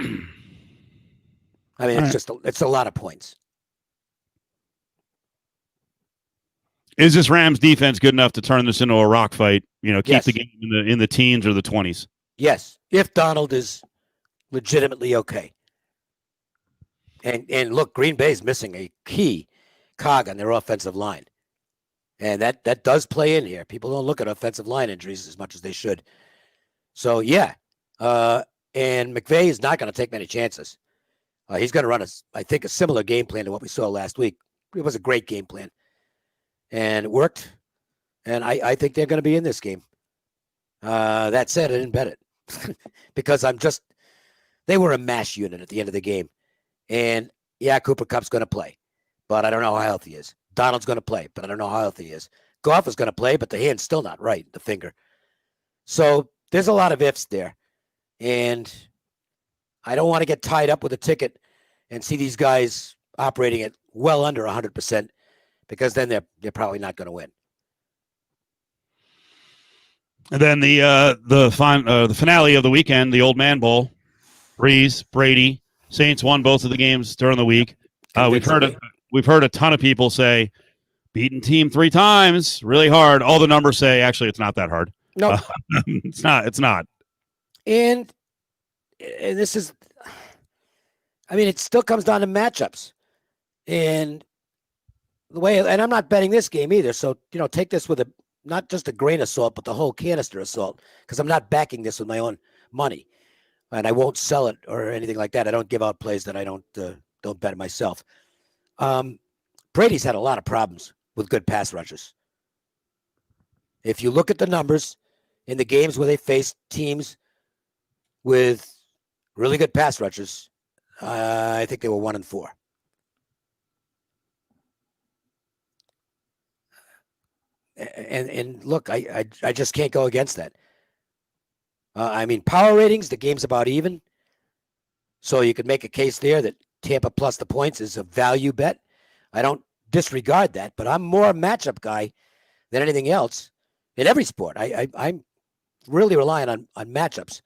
mean, it's a lot of points. Is this Rams defense good enough to turn this into a rock fight? Keep the game in the teens or the 20s. Yes, if Donald is legitimately okay. And look, Green Bay's missing a key cog on their offensive line. And that does play in here. People don't look at offensive line injuries as much as they should. So, yeah. And McVay is not going to take many chances. He's going to run, a similar game plan to what we saw last week. It was a great game plan. And it worked. And I think they're going to be in this game. That said, I didn't bet it. Because they were a mash unit at the end of the game. And, yeah, Cooper Kupp's going to play. But I don't know how healthy he is. Donald's going to play, but I don't know how healthy he is. Goff is going to play, but the hand's still not right, the finger. So there's a lot of ifs there. And I don't want to get tied up with a ticket and see these guys operating at well under 100%, because then they're probably not going to win. And then the finale of the weekend, the Old Man Bowl, Breeze, Brady, Saints won both of the games during the week. We've heard a ton of people say, beating team 3 times, really hard. All the numbers say, actually, it's not that hard. No, it's not. And this is, I mean, it still comes down to matchups. And and I'm not betting this game either. So, take this with not just a grain of salt, but the whole canister of salt, because I'm not backing this with my own money. And I won't sell it or anything like that. I don't give out plays that I don't don't bet it myself. Brady's had a lot of problems with good pass rushers. If you look at the numbers in the games where they faced teams with really good pass rushers, I think they were 1-4. And look, I just can't go against that. I mean, power ratings, the game's about even. So you could make a case there that Tampa plus the points is a value bet. I don't disregard that, but I'm more a matchup guy than anything else in every sport. I'm really relying on matchups,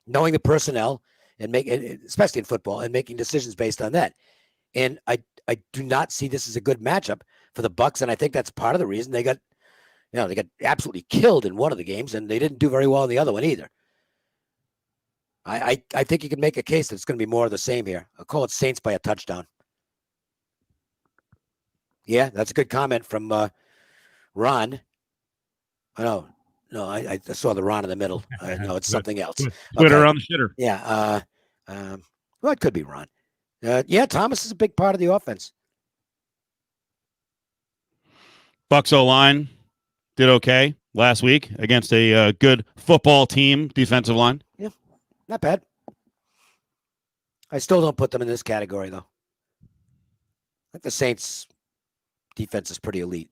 knowing the personnel and especially in football, and making decisions based on that. And I do not see this as a good matchup for the Bucs, and I think that's part of the reason they got absolutely killed in one of the games, and they didn't do very well in the other one either. I think you can make a case that it's going to be more of the same here. I'll call it Saints by a touchdown. Yeah, that's a good comment from Ron. No, I saw the Ron in the middle. No, it's something else. Twitter on the shitter. Yeah. Well, it could be Ron. Yeah, Thomas is a big part of the offense. Bucs O-line did okay last week against a good football team defensive line. Yeah, not bad. I still don't put them in this category, though. I think the Saints' defense is pretty elite.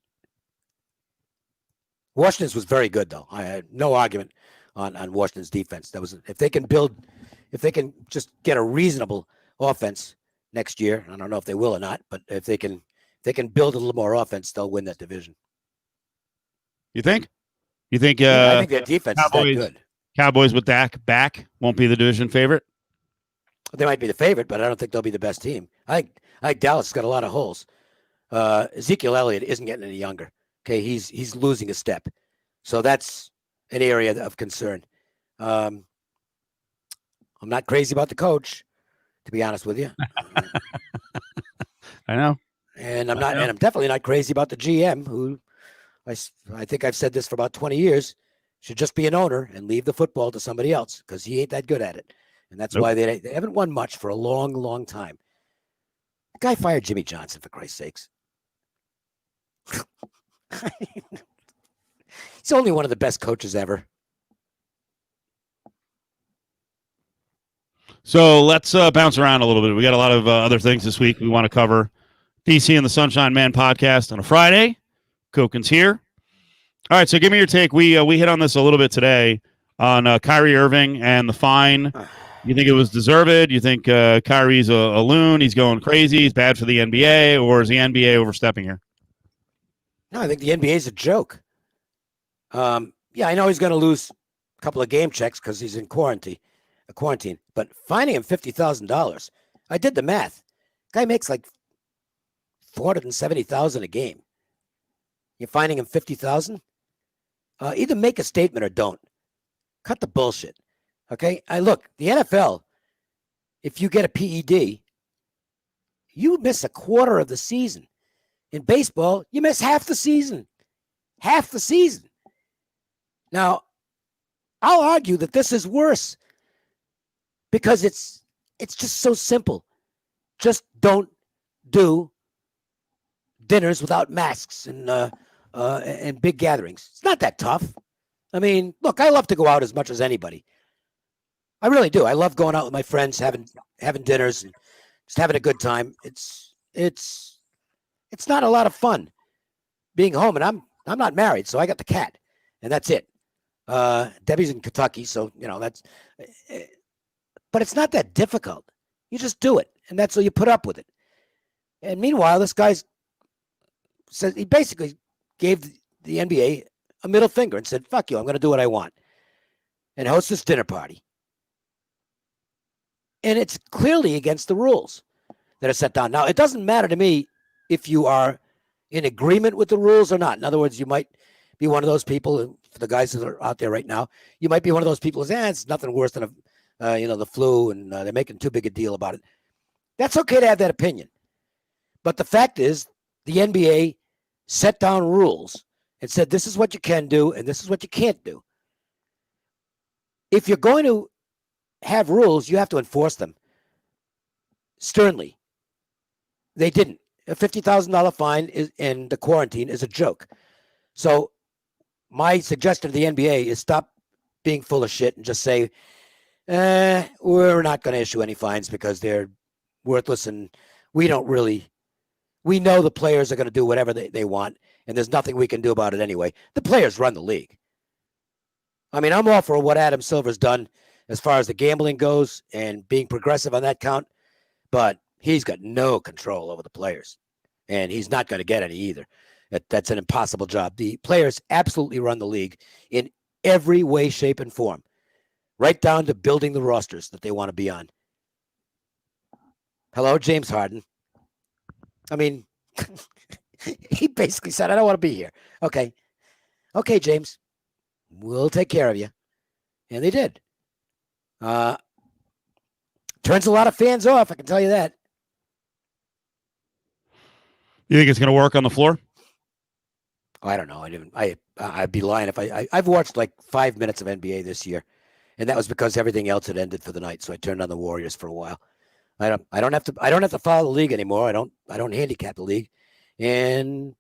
Washington's was very good, though. I had no argument on Washington's defense. That was if they can just get a reasonable offense next year. I don't know if they will or not, but if they can build a little more offense, they'll win that division. You think? I think their defense is that good. Cowboys with Dak back won't be the division favorite? They might be the favorite, but I don't think they'll be the best team. I think Dallas has got a lot of holes. Ezekiel Elliott isn't getting any younger. Okay, he's losing a step. So that's an area of concern. I'm not crazy about the coach, to be honest with you. I know. And I'm definitely not crazy about the GM, who I think I've said this for about 20 years, should just be an owner and leave the football to somebody else because he ain't that good at it. And that's why they haven't won much for a long, long time. The guy fired Jimmy Johnson, for Christ's sakes. He's only one of the best coaches ever. So let's bounce around a little bit. We got a lot of other things this week we want to cover. DC and the Sunshine Man podcast on a Friday. Cokin's here. All right, so give me your take. We hit on this a little bit today on Kyrie Irving and the fine. You think it was deserved? You think Kyrie's a loon? He's going crazy. He's bad for the NBA, or is the NBA overstepping here? No, I think the NBA is a joke. Yeah, I know he's going to lose a couple of game checks because he's in quarantine. But fining him $50,000, I did the math. Guy makes like $470,000 a game. You're fining him $50,000. Either make a statement or don't. Cut the bullshit. Okay, look, the NFL. If you get a PED, you miss a quarter of the season. In baseball, you miss half the season. Half the season. Now, I'll argue that this is worse because it's just so simple. Just don't do dinners without masks and big gatherings. It's not that tough. I mean, look, I love to go out as much as anybody. I really do. I love going out with my friends, having dinners, and just having a good time. It's not a lot of fun being home, and I'm not married, so I got the cat, and that's it. Debbie's in Kentucky, so that's. But it's not that difficult. You just do it, and that's all you put up with it. And meanwhile, this guy says he basically gave the NBA a middle finger and said, "Fuck you, I'm going to do what I want," and host this dinner party. And it's clearly against the rules that are set down. Now, it doesn't matter to me if you are in agreement with the rules or not. In other words, you might be one of those people, for the guys that are out there right now, you might be one of those people who says, it's nothing worse than the flu, and they're making too big a deal about it. That's okay to have that opinion. But the fact is, the NBA set down rules and said, this is what you can do and this is what you can't do. If you're going to have rules, you have to enforce them. sternly. They didn't. A $50,000 fine in the quarantine is a joke. So my suggestion to the NBA is stop being full of shit and just say, we're not going to issue any fines because they're worthless and we know the players are going to do whatever they want and there's nothing we can do about it anyway. The players run the league. I mean, I'm all for what Adam Silver's done as far as the gambling goes and being progressive on that count, but he's got no control over the players and he's not going to get any either. That's an impossible job. The players absolutely run the league in every way, shape, and form, right down to building the rosters that they want to be on. Hello, James Harden. I mean, he basically said, I don't want to be here. Okay, James, we'll take care of you. And they did. Turns a lot of fans off, I can tell you that. You think it's going to work on the floor? I don't know. I'd be lying if I've watched like 5 minutes of NBA this year, and that was because everything else had ended for the night. So I turned on the Warriors for a while. I don't have to follow the league anymore. I don't handicap the league, and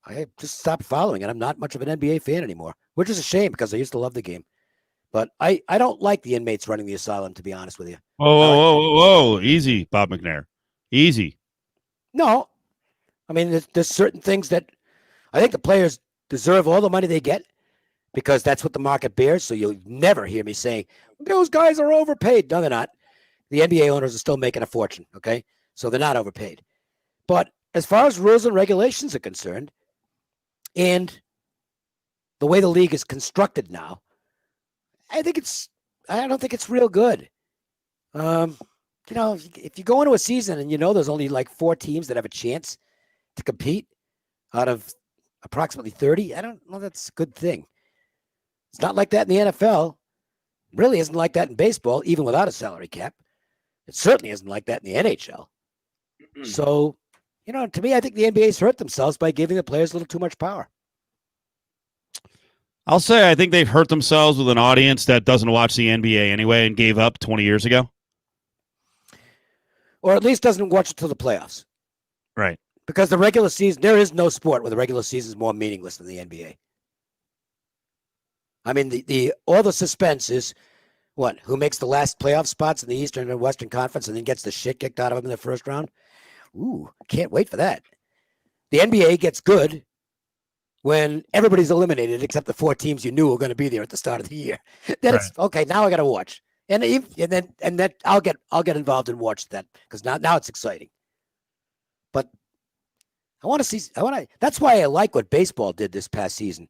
I just stopped following it. I'm not much of an NBA fan anymore, which is a shame because I used to love the game. But I don't like the inmates running the asylum, to be honest with you. Whoa, easy, Bob McNair, easy. No, I mean there's certain things that I think the players deserve all the money they get because that's what the market bears. So you'll never hear me saying those guys are overpaid. No, they're not. The NBA owners are still making a fortune. Okay, so they're not overpaid. But as far as rules and regulations are concerned, and the way the league is constructed now, I don't think it's real good. If you go into a season and there's only like 4 teams that have a chance to compete out of approximately 30, I don't know that's a good thing. It's not like that in the NFL. It really isn't like that in baseball, even without a salary cap. It certainly isn't like that in the NHL. So, to me, I think the NBA's hurt themselves by giving the players a little too much power. I'll say I think they've hurt themselves with an audience that doesn't watch the NBA anyway and gave up 20 years ago. Or at least doesn't watch it till the playoffs. Right. Because the regular season, there is no sport where the regular season is more meaningless than the NBA. I mean, all the suspense is what? Who makes the last playoff spots in the Eastern and Western Conference and then gets the shit kicked out of them in the first round? Ooh, can't wait for that. The NBA gets good when everybody's eliminated except the 4 teams you knew were going to be there at the start of the year. Then It's okay. Now I got to watch, and then I'll get involved and watch that because now it's exciting. But I want to see. That's why I like what baseball did this past season,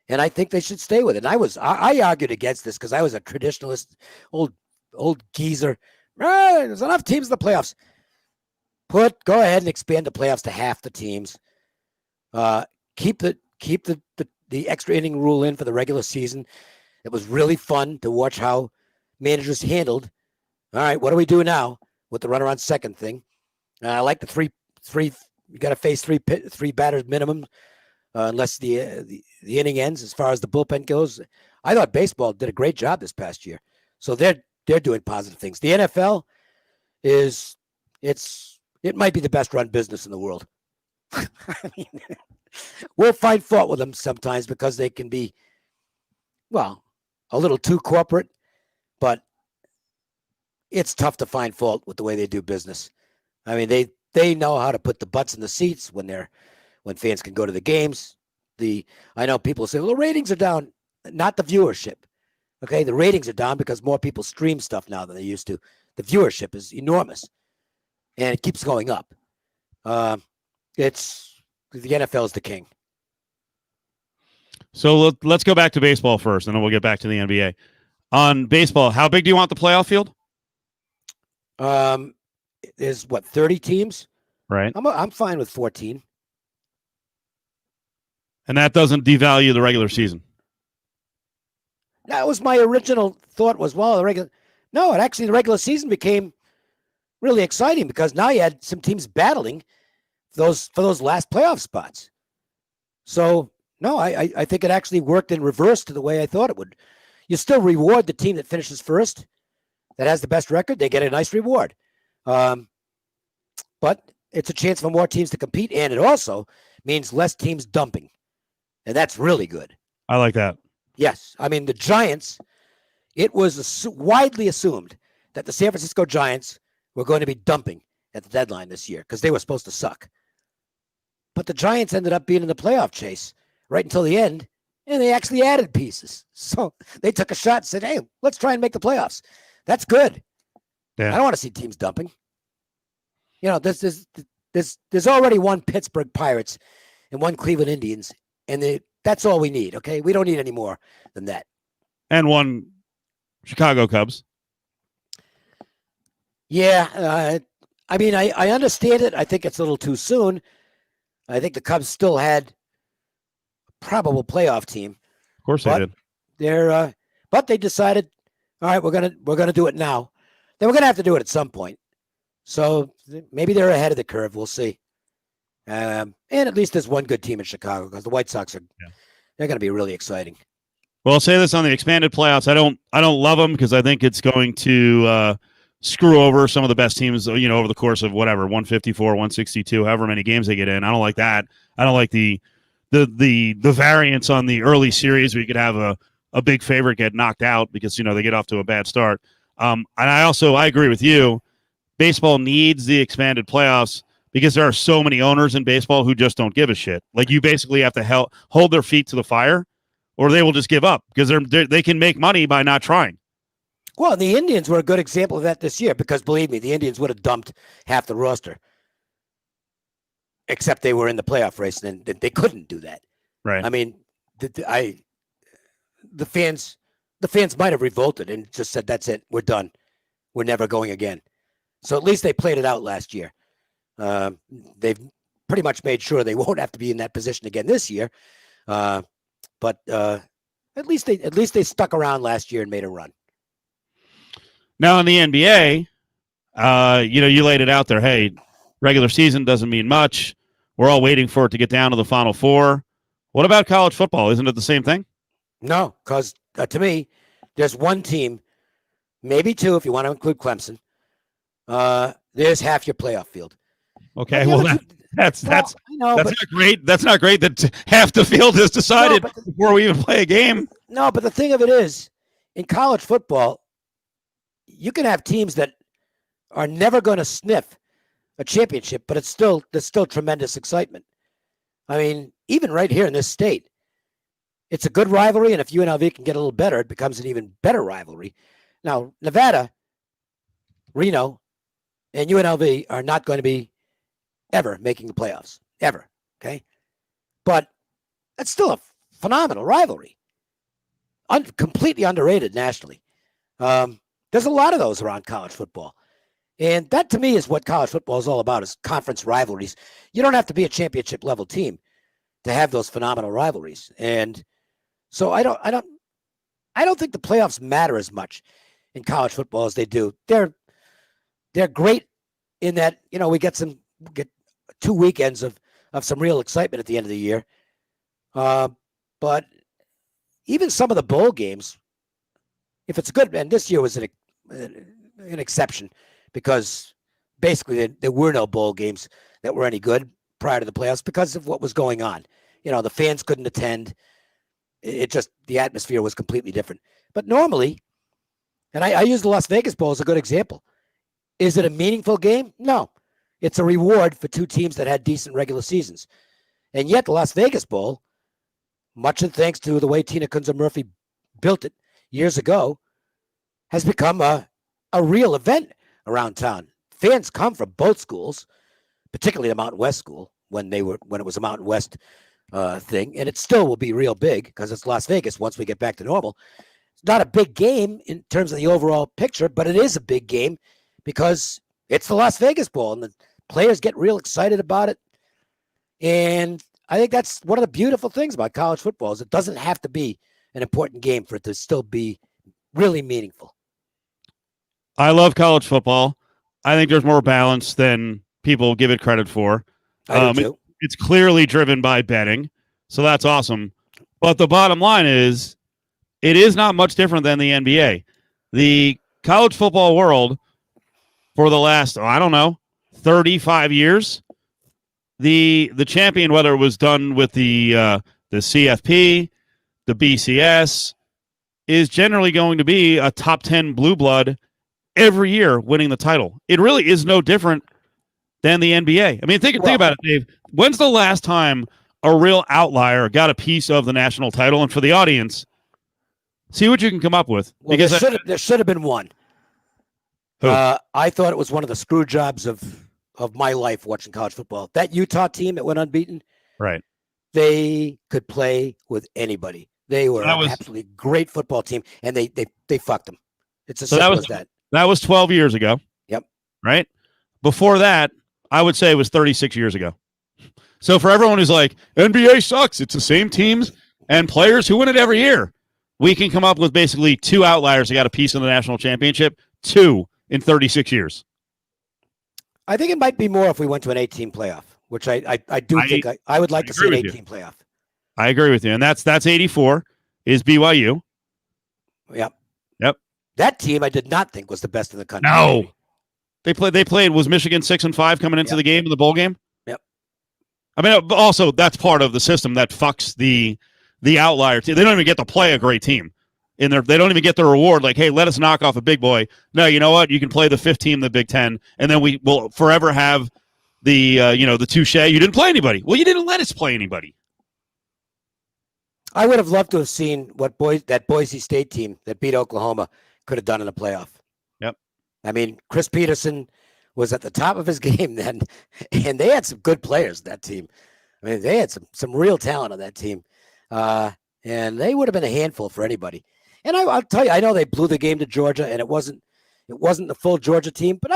and I think they should stay with it. And I argued against this because I was a traditionalist, old geezer. There's enough teams in the playoffs. Go ahead and expand the playoffs to half the teams. Keep the extra inning rule in for the regular season. It was really fun to watch how managers handled. All right, what do we do now with the runner on second thing? I like the three. You got to face three batters minimum, unless the inning ends. As far as the bullpen goes, I thought baseball did a great job this past year. So they're doing positive things. The NFL it might be the best run business in the world. I mean, we'll find fault with them sometimes because they can be, a little too corporate, but it's tough to find fault with the way they do business. I mean, they know how to put the butts in the seats when fans can go to the games. I know people say, well, the ratings are down, not the viewership. Okay, the ratings are down because more people stream stuff now than they used to. The viewership is enormous, and it keeps going up. The NFL is the king. So let's go back to baseball first, and then we'll get back to the NBA. On baseball, how big do you want the playoff field? There's 30 teams? Right. I'm fine with 14. And that doesn't devalue the regular season. That was my original thought was, the regular season became really exciting because now you had some teams battling for those last playoff spots. So, no, I think it actually worked in reverse to the way I thought it would. You still reward the team that finishes first, that has the best record. They get a nice reward. But it's a chance for more teams to compete, and it also means less teams dumping, and that's really good. I like that. Yes. I mean, the Giants, it was widely assumed that the San Francisco Giants were going to be dumping at the deadline this year because they were supposed to suck. But the Giants ended up being in the playoff chase right until the end, and they actually added pieces. So they took a shot and said, hey, let's try and make the playoffs. That's good. Yeah. I don't want to see teams dumping. You know, there's already one Pittsburgh Pirates and one Cleveland Indians, and that's all we need, okay? We don't need any more than that. And one Chicago Cubs. Yeah, I mean, I understand it. I think it's a little too soon. I think the Cubs still had a probable playoff team. Of course they did. But they decided, all right, we're gonna do it now. Then we're gonna have to do it at some point. So maybe they're ahead of the curve. We'll see. And at least there's one good team in Chicago because the White Sox they're going to be really exciting. Well, I'll say this on the expanded playoffs. I don't love them because I think it's going to screw over some of the best teams, you know, over the course of whatever, 154, 162, however many games they get in. I don't like that. I don't like the variance on the early series where you could have a big favorite get knocked out because, you know, they get off to a bad start. And I agree with you. Baseball needs the expanded playoffs because there are so many owners in baseball who just don't give a shit. Like, you basically have to hold their feet to the fire or they will just give up because they can make money by not trying. Well, the Indians were a good example of that this year because, believe me, the Indians would have dumped half the roster, except they were in the playoff race and they couldn't do that. Right. I mean, the fans might have revolted and just said, that's it, we're done. We're never going again. So at least they played it out last year. They've pretty much made sure they won't have to be in that position again this year. But at least they stuck around last year and made a run. Now in the NBA, you laid it out there. Hey, regular season doesn't mean much. We're all waiting for it to get down to the Final Four. What about college football? Isn't it the same thing? No, because to me, there's one team, maybe two if you want to include Clemson. There's half your playoff field. Okay, well that's not great. That's not great that half the field is decided before we even play a game. No, but the thing of it is, in college football, you can have teams that are never going to sniff a championship, but there's still tremendous excitement. I mean, even right here in this state, it's a good rivalry, and if UNLV can get a little better, it becomes an even better rivalry. Now, Nevada, Reno, and UNLV are not going to be ever making the playoffs, ever, okay? But that's still a phenomenal rivalry. Completely underrated nationally. There's a lot of those around college football. And that, to me, is what college football is all about, is conference rivalries. You don't have to be a championship-level team to have those phenomenal rivalries. And so I don't think the playoffs matter as much in college football as they do. They're great in that, we get 2 weekends of some real excitement at the end of the year. But even some of the bowl games, if it's good, and this year was an exception because basically there were no bowl games that were any good prior to the playoffs because of what was going on. The fans couldn't attend. The atmosphere was completely different. But normally, and I use the Las Vegas Bowl as a good example. Is it a meaningful game? No. It's a reward for two teams that had decent regular seasons. And yet the Las Vegas Bowl, much in thanks to the way Tina Kunze Murphy built it years ago, has become a real event around town. Fans come from both schools, particularly the Mountain West school when it was a Mountain West thing, and it still will be real big because it's Las Vegas once we get back to normal. It's not a big game in terms of the overall picture, but it is a big game because it's the Las Vegas Bowl, and the players get real excited about it. And I think that's one of the beautiful things about college football is it doesn't have to be an important game for it to still be really meaningful. I love college football. I think there's more balance than people give it credit for. I do too. It's clearly driven by betting, so that's awesome. But the bottom line is, it is not much different than the NBA. The college football world for the last, I don't know, 35 years. The champion, whether it was done with the CFP, the BCS, is generally going to be a top 10 blue blood every year winning the title. It really is no different than the NBA. I mean, think about it, Dave. When's the last time a real outlier got a piece of the national title? And for the audience, see what you can come up with. Well, because there should have been one. I thought it was one of the screw jobs of my life watching college football. That Utah team that went unbeaten, right? They could play with anybody. They were an absolutely great football team, and they fucked them. It's as simple as that. That was 12 years ago. Yep. Right? Before that, I would say it was 36 years ago. So for everyone who's like, NBA sucks, it's the same teams and players who win it every year, we can come up with basically two outliers that got a piece in the national championship, 2 in 36 years. I think it might be more if we went to an 8-team playoff, which I think I would like to see an 8-team playoff. I agree with you. And that's 84 is BYU. Yep. Yep. That team I did not think was the best in the country. No. They played was Michigan 6-5 coming into the game in the bowl game? Yep. I mean, also that's part of the system that fucks the outlier team. They don't even get to play a great team. They don't even get the reward like, hey, let us knock off a big boy. No, you know what? You can play the 5th team, the Big Ten, and then we will forever have the touche. You didn't play anybody. Well, you didn't let us play anybody. I would have loved to have seen what that Boise State team that beat Oklahoma could have done in a playoff. Yep. I mean, Chris Peterson was at the top of his game then, and they had some good players, that team. I mean, they had some real talent on that team. And they would have been a handful for anybody. And I'll tell you, I know they blew the game to Georgia, and it wasn't the full Georgia team, but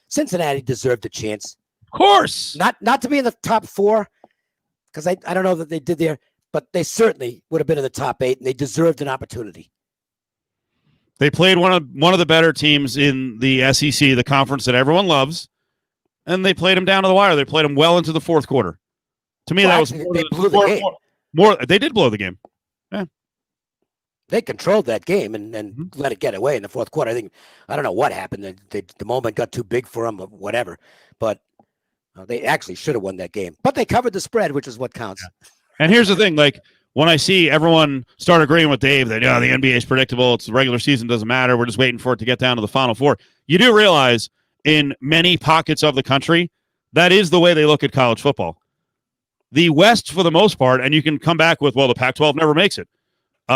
Cincinnati deserved a chance. Of course. Not to be in the top 4, because I don't know that they did there, but they certainly would have been in the top 8, and they deserved an opportunity. They played one of the better teams in the SEC, the conference that everyone loves, and they played them down to the wire. They played them well into the 4th quarter. To me, that was they blew the game. They did blow the game. Yeah. They controlled that game and let it get away in the 4th quarter. I don't know what happened. The moment got too big for them or whatever, but they actually should have won that game. But they covered the spread, which is what counts. Yeah. And here's the thing, like when I see everyone start agreeing with Dave that the NBA is predictable, it's the regular season, doesn't matter, we're just waiting for it to get down to the Final Four. You do realize in many pockets of the country, that is the way they look at college football. The West, for the most part, and you can come back with, well, the Pac-12 never makes it.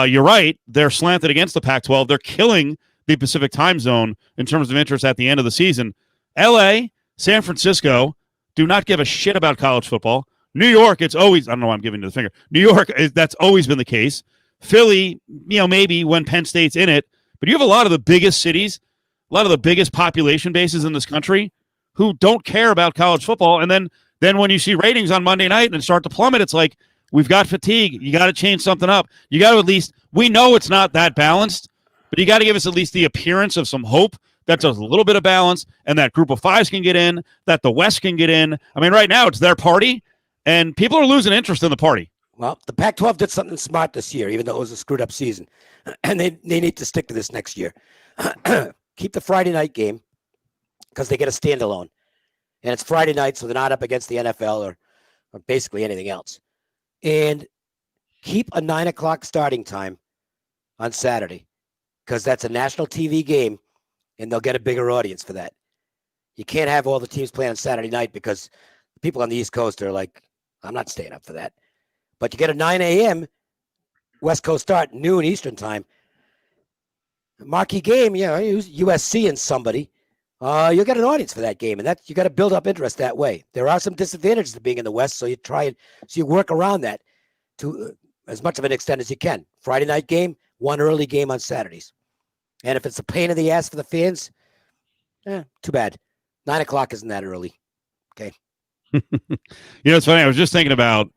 You're right. They're slanted against the Pac-12. They're killing the Pacific time zone in terms of interest at the end of the season. L.A., San Francisco do not give a shit about college football. New York, it's always, I don't know why I'm giving you the finger. New York, that's always been the case. Philly, maybe when Penn State's in it. But you have a lot of the biggest cities, a lot of the biggest population bases in this country who don't care about college football. And then when you see ratings on Monday night and start to plummet, it's like, we've got fatigue. You got to change something up. You got to at least, we know it's not that balanced, but you got to give us at least the appearance of some hope that's a little bit of balance and that group of 5s can get in, that the West can get in. I mean, right now it's their party and people are losing interest in the party. Well, the Pac-12 did something smart this year, even though it was a screwed up season. And they need to stick to this next year. Keep the Friday night game because they get a standalone. And it's Friday night, so they're not up against the NFL or basically anything else. And keep a 9 o'clock starting time on Saturday because that's a national TV game and they'll get a bigger audience for that. You can't have all the teams playing on Saturday night because people on the East Coast are like, I'm not staying up for that. But you get a 9 a.m. West Coast start, noon Eastern time. Marquee game, USC and somebody. You'll get an audience for that game, and you got to build up interest that way. There are some disadvantages to being in the West, so you work around that to as much of an extent as you can. Friday night game, one early game on Saturdays, and if it's a pain in the ass for the fans, too bad. 9 o'clock isn't that early. Okay. It's funny. I was just thinking about.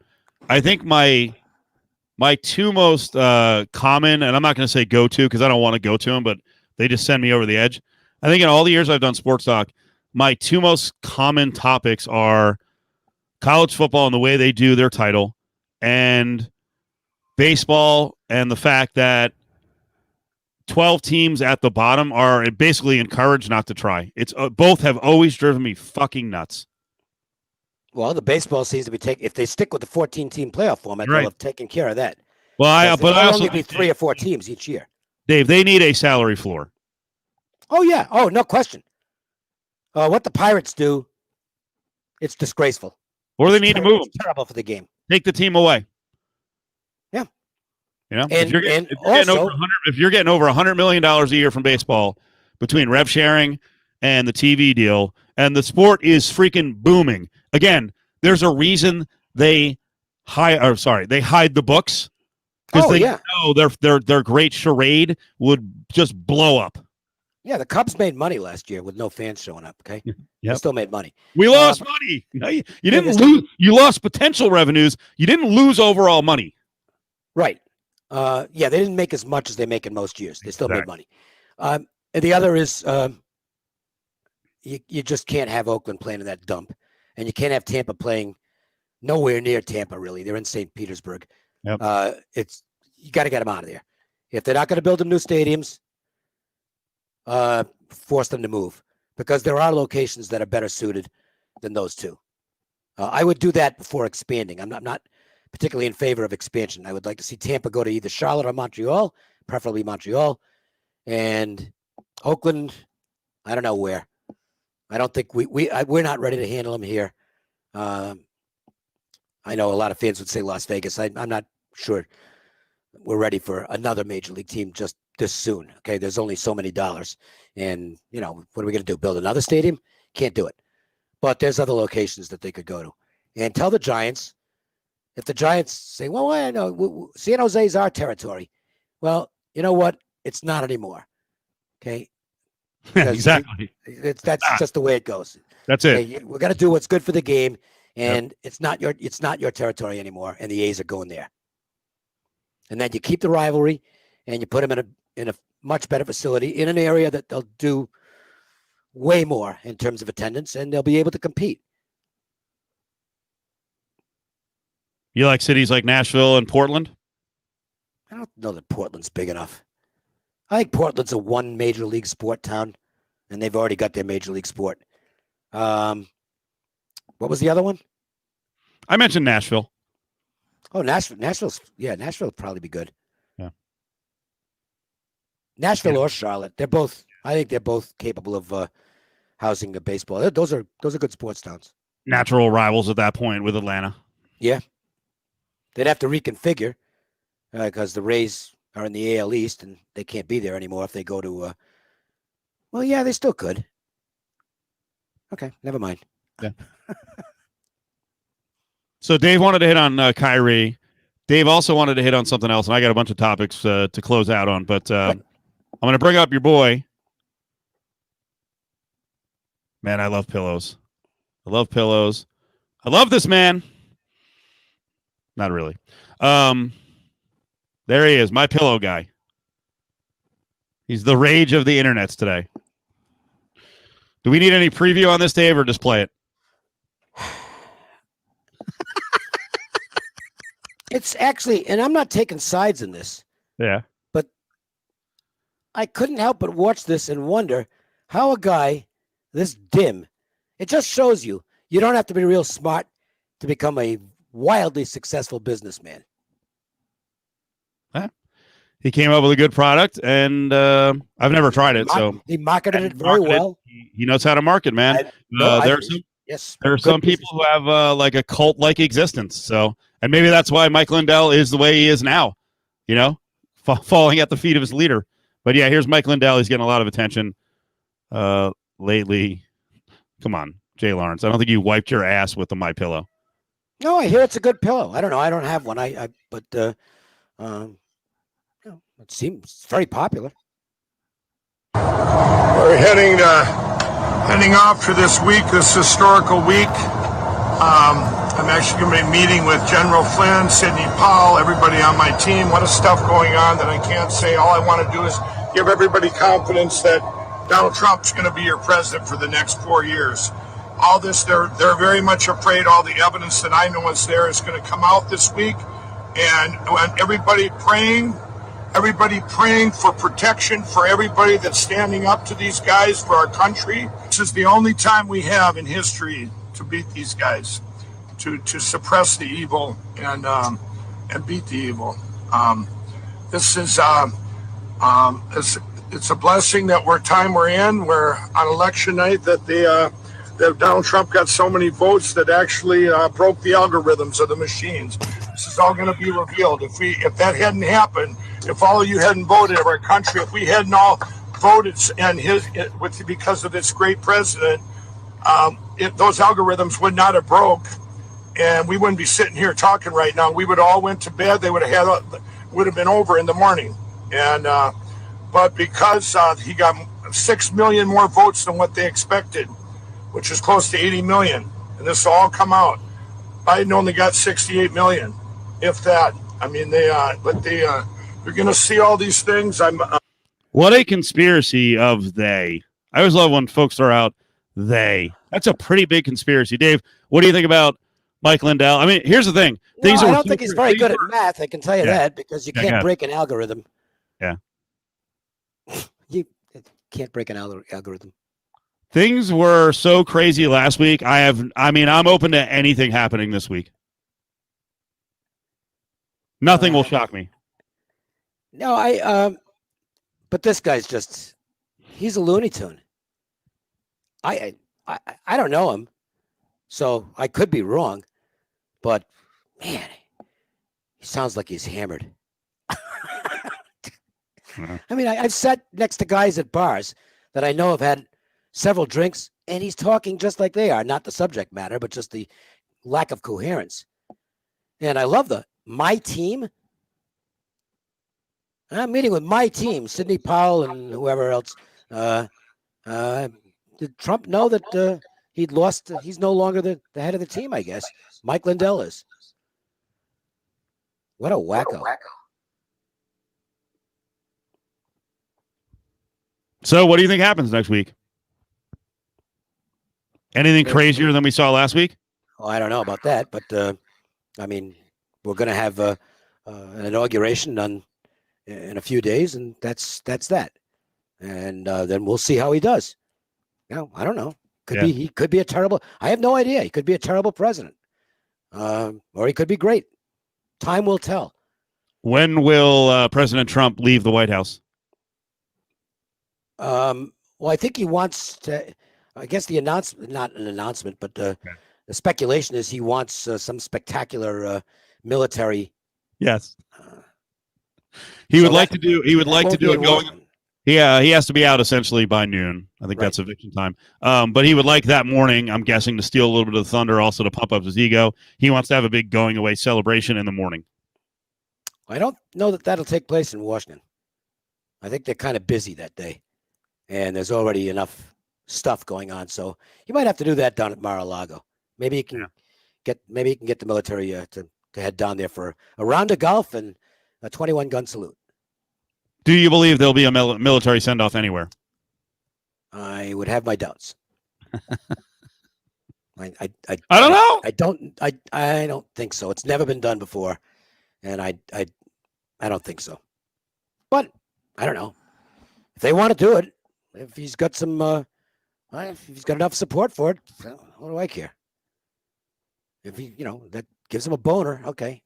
I think my 2 most common, and I'm not going to say go to because I don't want to go to them, but they just send me over the edge. I think in all the years I've done sports talk, my 2 most common topics are college football and the way they do their title, and baseball and the fact that 12 teams at the bottom are basically encouraged not to try. It's both have always driven me fucking nuts. Well, the baseball seems to be if they stick with the 14-team playoff format, they'll have taken care of that. Well, I also only be 3 or 4 teams each year. Dave, they need a salary floor. Oh yeah. Oh, no question. What the Pirates do, it's disgraceful. Or they need to move them. It's terrible for the game. Take the team away. Yeah. You know, if you're getting over $100 million a year from baseball between rev sharing and the TV deal, and the sport is freaking booming. Again, there's a reason they hide the books because they know their great charade would just blow up. Yeah, the Cubs made money last year with no fans showing up. Okay, they still made money. We lost money. You didn't lose. You lost potential revenues. You didn't lose overall money. Right. They didn't make as much as they make in most years. They still made money. And the other is you just can't have Oakland playing in that dump, and you can't have Tampa playing nowhere near Tampa. Really, they're in St. Petersburg. Yep. You got to get them out of there. If they're not going to build them new stadiums, force them to move, because there are locations that are better suited than those two. I would do that before expanding. I'm not particularly in favor of expansion. I would like to see Tampa go to either Charlotte or Montreal, preferably Montreal, and Oakland. I don't know where. I don't think we're not ready to handle them here. I know a lot of fans would say Las Vegas. I'm not sure we're ready for another major league team just this soon. Okay, there's only so many dollars, and what are we going to do? Build another stadium? Can't do it. But there's other locations that they could go to, and tell the Giants. If the Giants say, "Well, I know San Jose is our territory," well, you know what? It's not anymore. Okay. Exactly. That's just the way it goes. That's it. Okay? We're gonna do what's good for the game, and it's not your territory anymore. And the A's are going there. And then you keep the rivalry, and you put them in a much better facility in an area that they'll do way more in terms of attendance, and they'll be able to compete. You like cities like Nashville and Portland? I don't know that Portland's big enough. I think Portland's a one major league sport town, and they've already got their major league sport. What was the other one? I mentioned Nashville. Oh, Nashville would probably be good. Yeah. Nashville or Charlotte. I think they're both capable of housing a baseball. Those are good sports towns. Natural rivals at that point with Atlanta. Yeah. They'd have to reconfigure because the Rays are in the AL East and they can't be there anymore if they go to they still could. Okay, never mind. Yeah. So Dave wanted to hit on Kyrie. Dave also wanted to hit on something else, and I got a bunch of topics to close out on, but I'm going to bring up your boy. Man, I love pillows. I love pillows. I love this man. Not really. There he is, my pillow guy. He's the rage of the internets today. Do we need any preview on this, Dave, or just play it? It's actually, and I'm not taking sides in this. Yeah. But I couldn't help but watch this and wonder how a guy this dim, it just shows you don't have to be real smart to become a wildly successful businessman. Huh? He came up with a good product, and I've never tried it. So he marketed it very well. He knows how to market, man. There are some people who have like a cult-like existence. So, and maybe that's why Mike Lindell is the way he is now. Falling at the feet of his leader. But yeah, here's Mike Lindell. He's getting a lot of attention lately. Come on, Jay Lawrence. I don't think you wiped your ass with the MyPillow. No, I hear it's a good pillow. I don't know. I don't have one. But it seems very popular. We're heading off for this week, this historical week. I'm actually going to be meeting with General Flynn, Sidney Powell, everybody on my team. What is stuff going on that I can't say? All I want to do is give everybody confidence that Donald Trump's going to be your president for the next 4 years. All this, they're very much afraid all the evidence that I know is there is going to come out this week. And everybody praying everybody praying for protection for everybody that's standing up to these guys for our country. This is the only time we have in history to beat these guys, to suppress the evil and beat the evil. This is it's a blessing that we're in. We're on election night that that Donald Trump got so many votes that actually broke the algorithms of the machines. This is all going to be revealed. If that hadn't happened, if all of you hadn't voted in our country, if we hadn't all voted and because of this great president, those algorithms would not have broke, and we wouldn't be sitting here talking right now. We would all went to bed. They would have been over in the morning, and but because he got 6 million more votes than what they expected, which is close to 80 million, and this will all come out. Biden only got 68 million, if that. I mean, you're going to see all these things. What a conspiracy of they. I always love when folks throw out they. That's a pretty big conspiracy. Dave, what do you think about Mike Lindell? I mean, here's the thing. I don't think he's very good at math. I can tell you that, because you can't break an algorithm. Yeah. You can't break an algorithm. Things were so crazy last week. I'm open to anything happening this week. Nothing will shock me. No, but this guy's he's a Looney Tune. I don't know him, so I could be wrong, but man, he sounds like he's hammered. I mean, I've sat next to guys at bars that I know have had several drinks, and he's talking just like they are, not the subject matter, but just the lack of coherence. And I love my team. I'm meeting with my team, Sidney Powell and whoever else. Did Trump know that he'd lost? He's no longer the head of the team, I guess. Mike Lindell is. What a wacko. So what do you think happens next week? Anything crazier than we saw last week? Oh, I don't know about that, but I mean, we're going to have an inauguration in a few days, and that's that. And then we'll see how he does. I don't know. He could be a terrible. I have no idea. He could be a terrible president, or he could be great. Time will tell. When will President Trump leave the White House? Well, I think he wants to. I guess the announcement, not an announcement, but the speculation is he wants some spectacular military. Yes. He would like to do it going. Yeah, he has to be out essentially by noon. I think that's eviction time. But he would like that morning, I'm guessing, to steal a little bit of the thunder, also to pump up his ego. He wants to have a big going away celebration in the morning. I don't know that that'll take place in Washington. I think they're kind of busy that day, and there's already enough stuff going on. So you might have to do that down at Mar-a-Lago. Maybe you can get the military to head down there for a round of golf and a 21-gun salute. Do you believe there'll be a military send-off anywhere? I would have my doubts. I don't know. I don't think so. It's never been done before, and I don't think so. But I don't know if they want to do it. If he's got some, if he's got enough support for it, what do I care? If that gives him a boner, okay.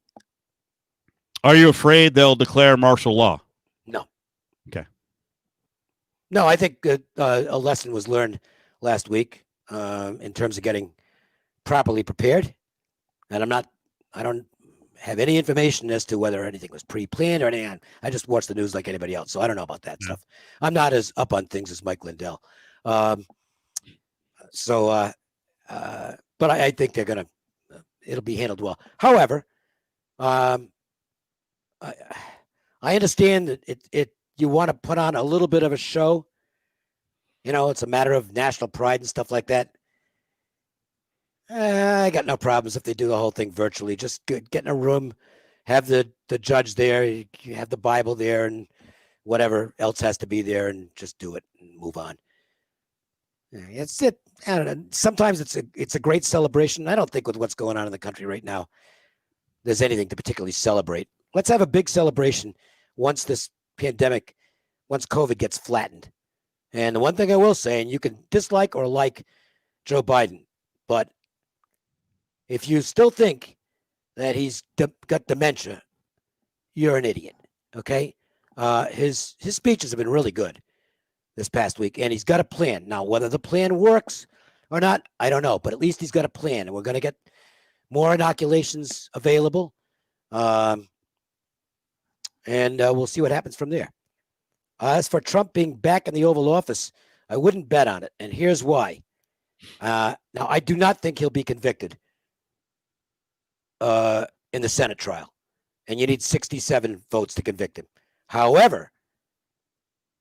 Are you afraid they'll declare martial law? No. Okay. No, I think a lesson was learned last week in terms of getting properly prepared, and I don't have any information as to whether anything was pre-planned or anything. I just watch the news like anybody else, so I don't know about that stuff. I'm not as up on things as Mike Lindell. But I think it'll be handled well. However, I understand that you want to put on a little bit of a show. It's a matter of national pride and stuff like that. I got no problems if they do the whole thing virtually. Just get in a room, have the judge there, you have the Bible there, and whatever else has to be there, and just do it and move on. It's it. I don't know. Sometimes it's a great celebration. I don't think with what's going on in the country right now, there's anything to particularly celebrate. Let's have a big celebration once this pandemic, once COVID gets flattened. And the one thing I will say, and you can dislike or like Joe Biden, but if you still think that he's got dementia, you're an idiot. Okay, his speeches have been really good this past week, and he's got a plan. Now, whether the plan works or not, I don't know, but at least he's got a plan, and we're going to get more inoculations available, and we'll see what happens from there. As for Trump being back in the Oval Office, I wouldn't bet on it, and here's why. Now, I do not think he'll be convicted in the Senate trial, and you need 67 votes to convict him. However,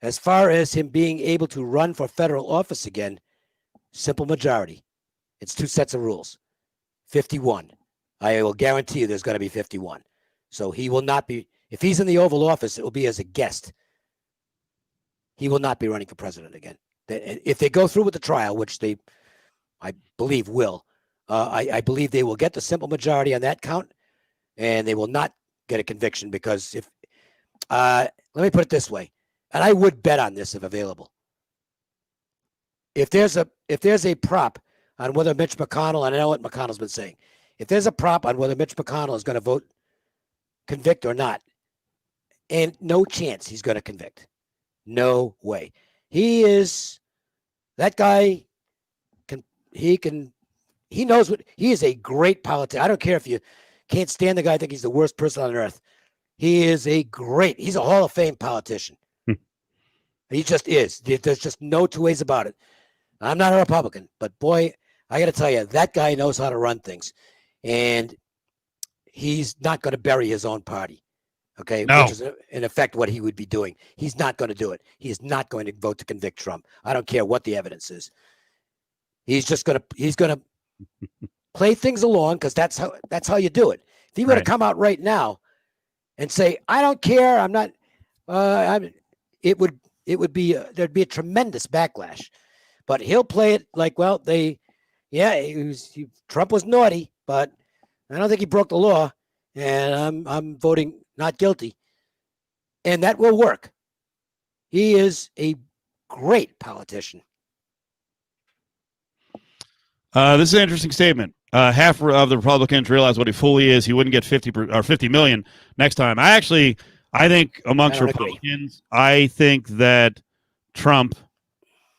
as far as him being able to run for federal office again, simple majority. It's 2 sets of rules. 51. I will guarantee you there's going to be 51. So he will not be, if he's in the Oval Office, it will be as a guest. He will not be running for president again. If they go through with the trial, which they, I believe, will, I believe they will get the simple majority on that count, and they will not get a conviction because if, let me put it this way, and I would bet on this if available. If there's a prop on whether Mitch McConnell, and I know what McConnell's been saying, if there's a prop on whether Mitch McConnell is going to vote convict or not, and no chance he's going to convict. No way. He is, that guy he knows what, he is a great politician. I don't care if you can't stand the guy, I think he's the worst person on earth. He is he's a Hall of Fame politician. He just is. There's just no two ways about it. I'm not a Republican, but boy, I got to tell you, that guy knows how to run things. And he's not going to bury his own party. Okay. No. Which is in effect what he would be doing. He's not going to do it. He is not going to vote to convict Trump. I don't care what the evidence is. He's going to play things along because that's how you do it. If he were to come out right now and say, I don't care, I'm not, it would be, there'd be a tremendous backlash. But he'll play it like, well, Trump was naughty, but I don't think he broke the law, and I'm voting not guilty. And that will work. He is a great politician. This is an interesting statement. Half of the Republicans realize what he fully is. He wouldn't get 50 million next time. I think amongst Republicans, I think that Trump,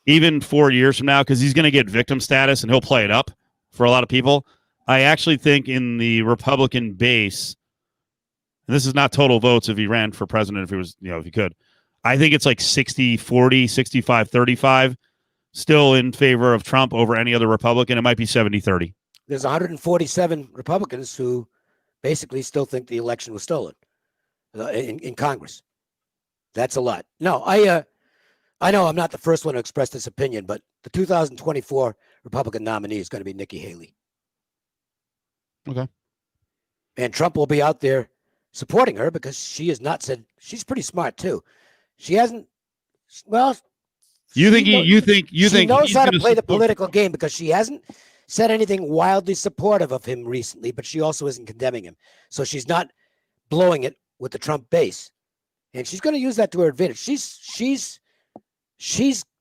even 4 years from now, because he's going to get victim status and he'll play it up for a lot of people. I actually think in the Republican base, and this is not total votes if he ran for president, if he was, if he could, I think it's like 60-40, 65-35, still in favor of Trump over any other Republican. It might be 70-30. There's 147 Republicans who basically still think the election was stolen in Congress. That's a lot. No, I know I'm not the first one to express this opinion, but the 2024 Republican nominee is going to be Nikki Haley. Okay. And Trump will be out there supporting her because she has not said, she's pretty smart too. She hasn't, well, you think she knows how to play the political game because she hasn't said anything wildly supportive of him recently, but she also isn't condemning him. So she's not blowing it with the Trump base. And she's going to use that to her advantage. She's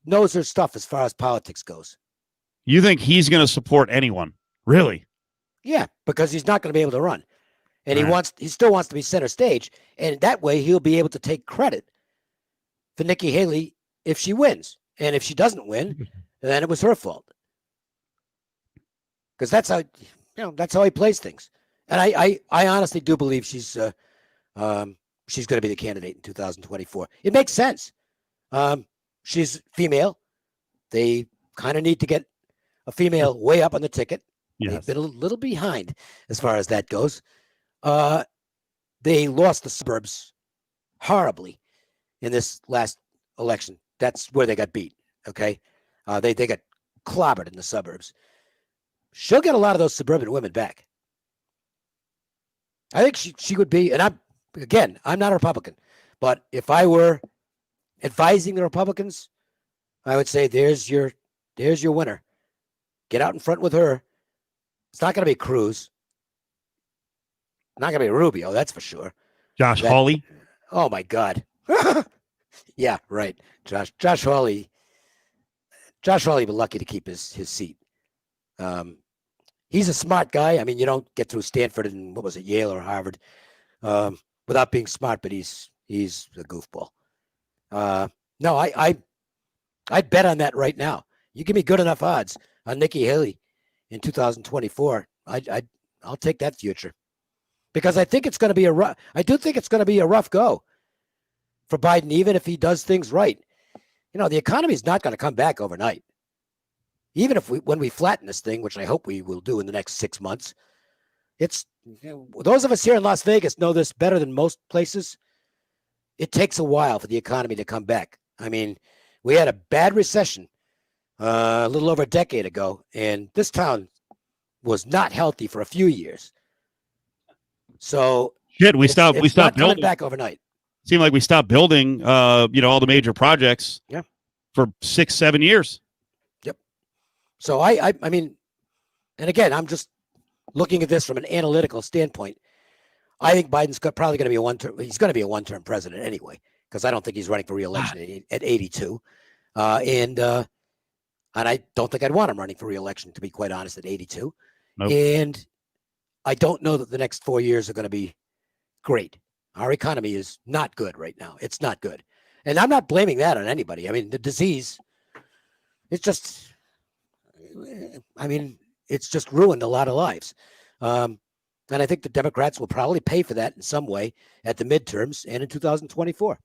knows her stuff as far as politics goes. You think he's going to support anyone? Really? Yeah, because he's not going to be able to run. And he still wants to be center stage. And that way he'll be able to take credit for Nikki Haley if she wins. And if she doesn't win, then it was her fault. Because that's how he plays things. And I honestly do believe she's going to be the candidate in 2024. It makes sense. She's female. They kind of need to get a female way up on the ticket. Yes. They've been a little behind as far as that goes. They lost the suburbs horribly in this last election. That's where they got beat. Okay. They got clobbered in the suburbs. She'll get a lot of those suburban women back. I think she would be, and I'm not a Republican, but if I were advising the Republicans, I would say there's your winner. Get out in front with her. It's not going to be Cruz. Not going to be Rubio, that's for sure. Josh Hawley. Oh my God. Yeah, right. Josh Hawley be lucky to keep his seat. He's a smart guy. I mean, you don't get through Stanford and what was it, Yale or Harvard, without being smart. But he's a goofball. No, I'd bet on that right now. You give me good enough odds on Nikki Haley in 2024, I'll take that future, because I think it's going to be I do think it's going to be a rough go for Biden, even if he does things right. The economy is not going to come back overnight. Even if when we flatten this thing, which I hope we will do in the next 6 months, those of us here in Las Vegas know this better than most places. It takes a while for the economy to come back. I mean, we had a bad recession a little over a decade ago, and this town was not healthy for a few years. So we stopped not building coming back overnight. Seemed like we stopped building all the major projects for 6-7 years. Yep. So I mean, and again, I'm just looking at this from an analytical standpoint. I think Biden's probably going to be a one-term. He's going to be a one-term president anyway, because I don't think he's running for re-election at 82, and I don't think I'd want him running for re-election, to be quite honest, at 82. Nope. And I don't know that the next 4 years are going to be great. Our economy is not good right now. It's not good, and I'm not blaming that on anybody. I mean, the disease, it's just ruined a lot of lives. And I think the Democrats will probably pay for that in some way at the midterms and in 2024.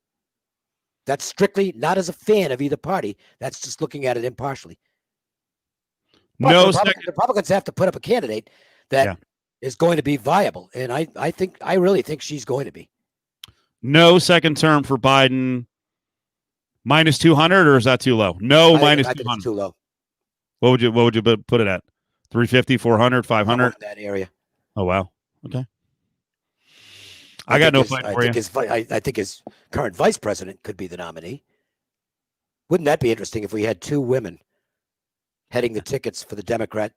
That's strictly not as a fan of either party. That's just looking at it impartially. But the Republicans have to put up a candidate that is going to be viable. And I really think she's going to be. No second term for Biden. Minus 200, or is that too low? No, minus 200. I think it's too low. What would you put it at? 350, 400, 500? In that area. Oh, wow. Okay. I got no fight for you. I think his current vice president could be the nominee. Wouldn't that be interesting if we had two women heading the tickets for the Democrats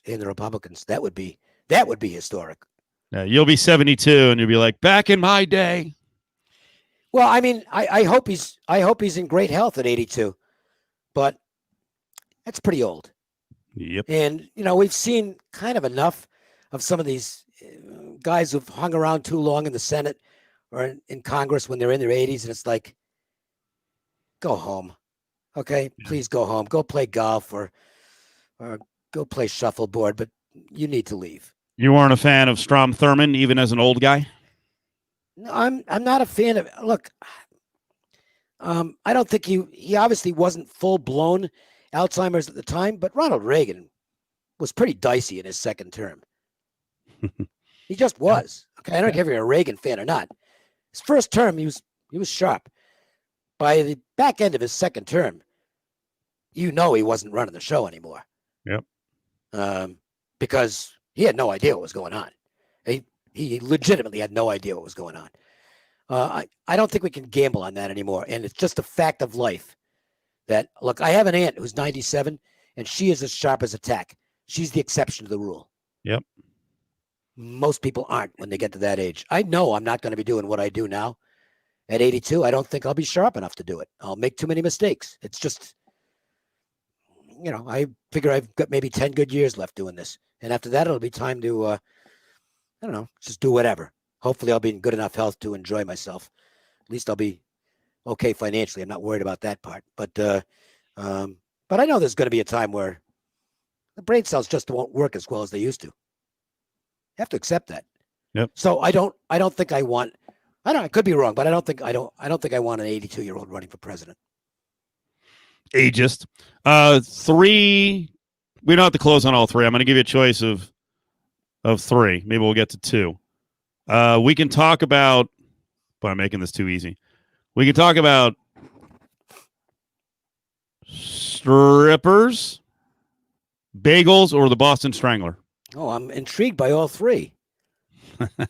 and the Republicans? That would be historic. Yeah, you'll be 72 and you'll be like, back in my day. Well, I mean, I hope he's in great health at 82, but that's pretty old. Yep. And we've seen kind of enough of some of these guys who've hung around too long in the Senate or in Congress when they're in their 80s, and it's like, go home, okay? Please go home. Go play golf or go play shuffleboard, but you need to leave. You weren't a fan of Strom Thurmond, even as an old guy? No, I'm not a fan of. Look, I don't think he obviously wasn't full blown Alzheimer's at the time, but Ronald Reagan was pretty dicey in his second term. He just was. Okay, I don't care if you're a Reagan fan or not. His first term, he was sharp. By the back end of his second term, he wasn't running the show anymore. Yep. Because he had no idea what was going on. He legitimately had no idea what was going on. I don't think we can gamble on that anymore. And it's just a fact of life that, look, I have an aunt who's 97, and she is as sharp as a tack. She's the exception to the rule. Yep. Most people aren't when they get to that age. I know I'm not going to be doing what I do now. At 82, I don't think I'll be sharp enough to do it. I'll make too many mistakes. It's just, I figure I've got maybe 10 good years left doing this. And after that, it'll be time to, just do whatever. Hopefully I'll be in good enough health to enjoy myself. At least I'll be okay financially. I'm not worried about that part. But I know there's going to be a time where the brain cells just won't work as well as they used to. You have to accept that. Yep. So I don't think I want. I could be wrong, but I don't think I want an 82-year-old running for president. Ageist. 3. We don't have to close on all 3. I'm going to give you a choice of 3. Maybe we'll get to 2. We can talk about. But I'm making this too easy. We can talk about strippers, bagels, or the Boston Strangler. Oh, I'm intrigued by all 3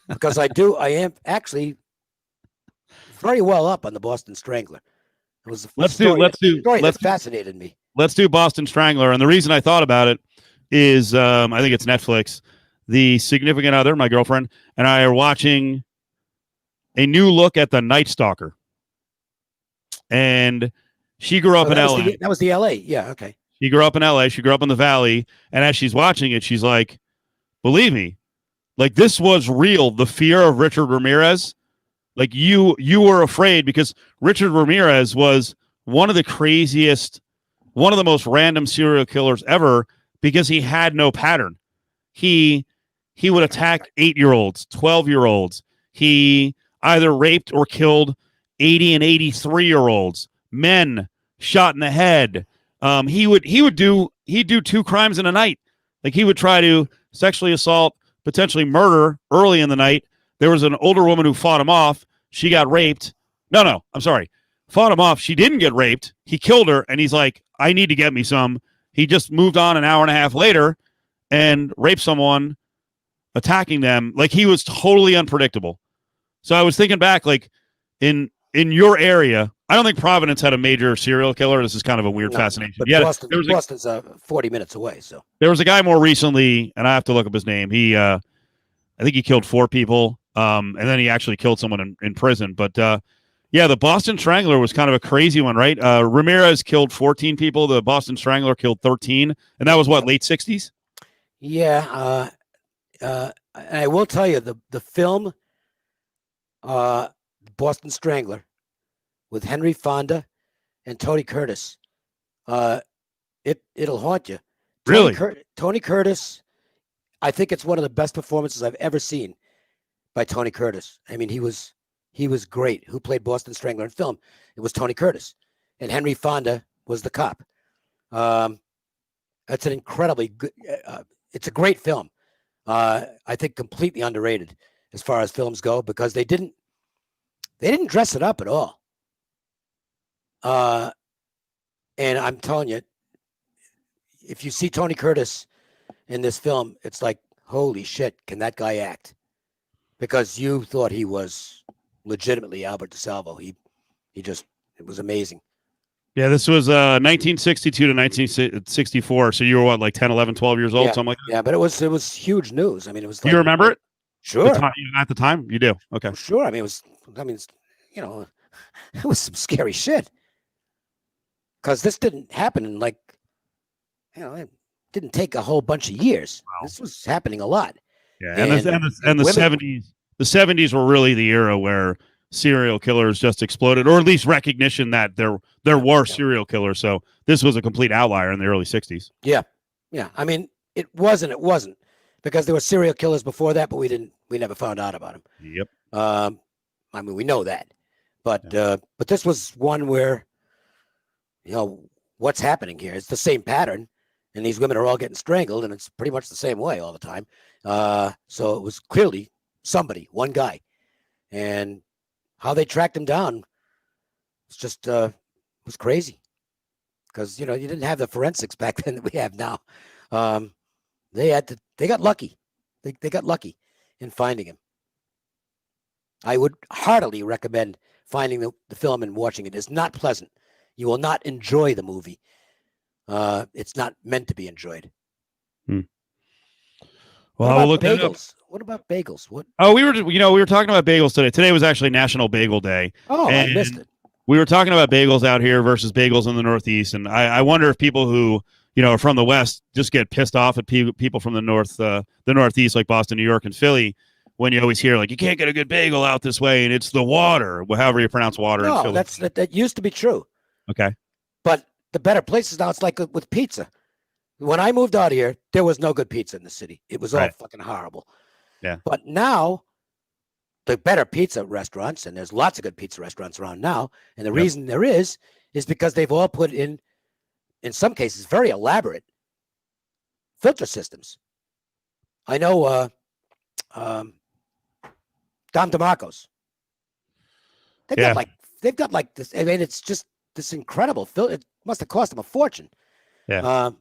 because I am actually very well up on the Boston Strangler. It was a story that fascinated me. Let's do Boston Strangler, and the reason I thought about it is I think it's Netflix. The significant other, my girlfriend, and I are watching a new look at the Night Stalker. and she grew up in LA. That was the LA. Yeah. Okay. She grew up in LA. She grew up in the Valley. And as she's watching it, she's like, believe me, like this was real. The fear of Richard Ramirez, like you were afraid because Richard Ramirez was one of the craziest, one of the most random serial killers ever because he had no pattern. He would attack 8-year-olds, 12-year-olds. He either raped or killed 80 and 83-year-olds, men shot in the head. He'd do 2 crimes in a night. Like he would try to sexually assault, potentially murder early in the night. There was an older woman who fought him off. She got raped. No, I'm sorry. Fought him off. She didn't get raped. He killed her, and he's like, I need to get me some. He just moved on an hour and a half later and raped someone, attacking them. Like he was totally unpredictable. So I was thinking back, like in your area, I don't think Providence had a major serial killer. This is kind of a weird fascination. But yeah, Boston's 40 minutes away. So there was a guy more recently, and I have to look up his name. I think he killed 4 people, and then he actually killed someone in prison. But yeah, the Boston Strangler was kind of a crazy one, right? Ramirez killed 14 people. The Boston Strangler killed 13, and that was what, late 60s? Yeah, I will tell you the film, Boston Strangler, with Henry Fonda and Tony Curtis, it'll haunt you. Really? Tony Curtis, I think it's one of the best performances I've ever seen by Tony Curtis. I mean, he was great. Who played Boston Strangler in film? It was Tony Curtis, and Henry Fonda was the cop. It's an incredibly good. It's a great film. I think completely underrated as far as films go because they didn't dress it up at all. And I'm telling you, if you see Tony Curtis in this film, it's like, holy shit, can that guy act? Because you thought he was legitimately Albert DeSalvo. It was amazing. Yeah, this was 1962 to 1964. So you were what, like 10, 11, 12 years old, something like that? Yeah, but it was huge news. I mean, it was. Do you remember it? Sure. At the time, you do. Okay. Sure. I mean, it was some scary shit. Because this didn't happen in it didn't take a whole bunch of years. Wow. This was happening a lot. Yeah, and the 70s. The 70s were really the era where serial killers just exploded, or at least recognition that there were serial killers. So this was a complete outlier in the early 60s. Yeah. I mean, it wasn't because there were serial killers before that, but we never found out about them. Yep. I mean, we know that, but this was one where, what's happening here? It's the same pattern, and these women are all getting strangled, and it's pretty much the same way all the time. So it was clearly somebody, one guy, and how they tracked him down was just was crazy. Because you didn't have the forensics back then that we have now. They got lucky. They got lucky in finding him. I would heartily recommend finding the film and watching it. It's not pleasant. You will not enjoy the movie. It's not meant to be enjoyed. Well, what about bagels? What about bagels? What? Oh, we were talking about bagels today. Today was actually National Bagel Day. Oh, I missed it. We were talking about bagels out here versus bagels in the Northeast, and I wonder if people who are from the West just get pissed off at people from the Northeast, like Boston, New York, and Philly, when you always hear like you can't get a good bagel out this way, and it's the water, however you pronounce water. No, in Philly. that used to be true. Okay, but the better places now, it's like with pizza. When I moved out here, there was no good pizza in the city. It was all fucking horrible. Yeah. But now, the better pizza restaurants, and there's lots of good pizza restaurants around now, and the reason there is because they've all put in some cases, very elaborate filter systems. I know Dom DeMarco's. They've got like this. I mean, it's just this incredible filter. It must have cost them a fortune. Yeah.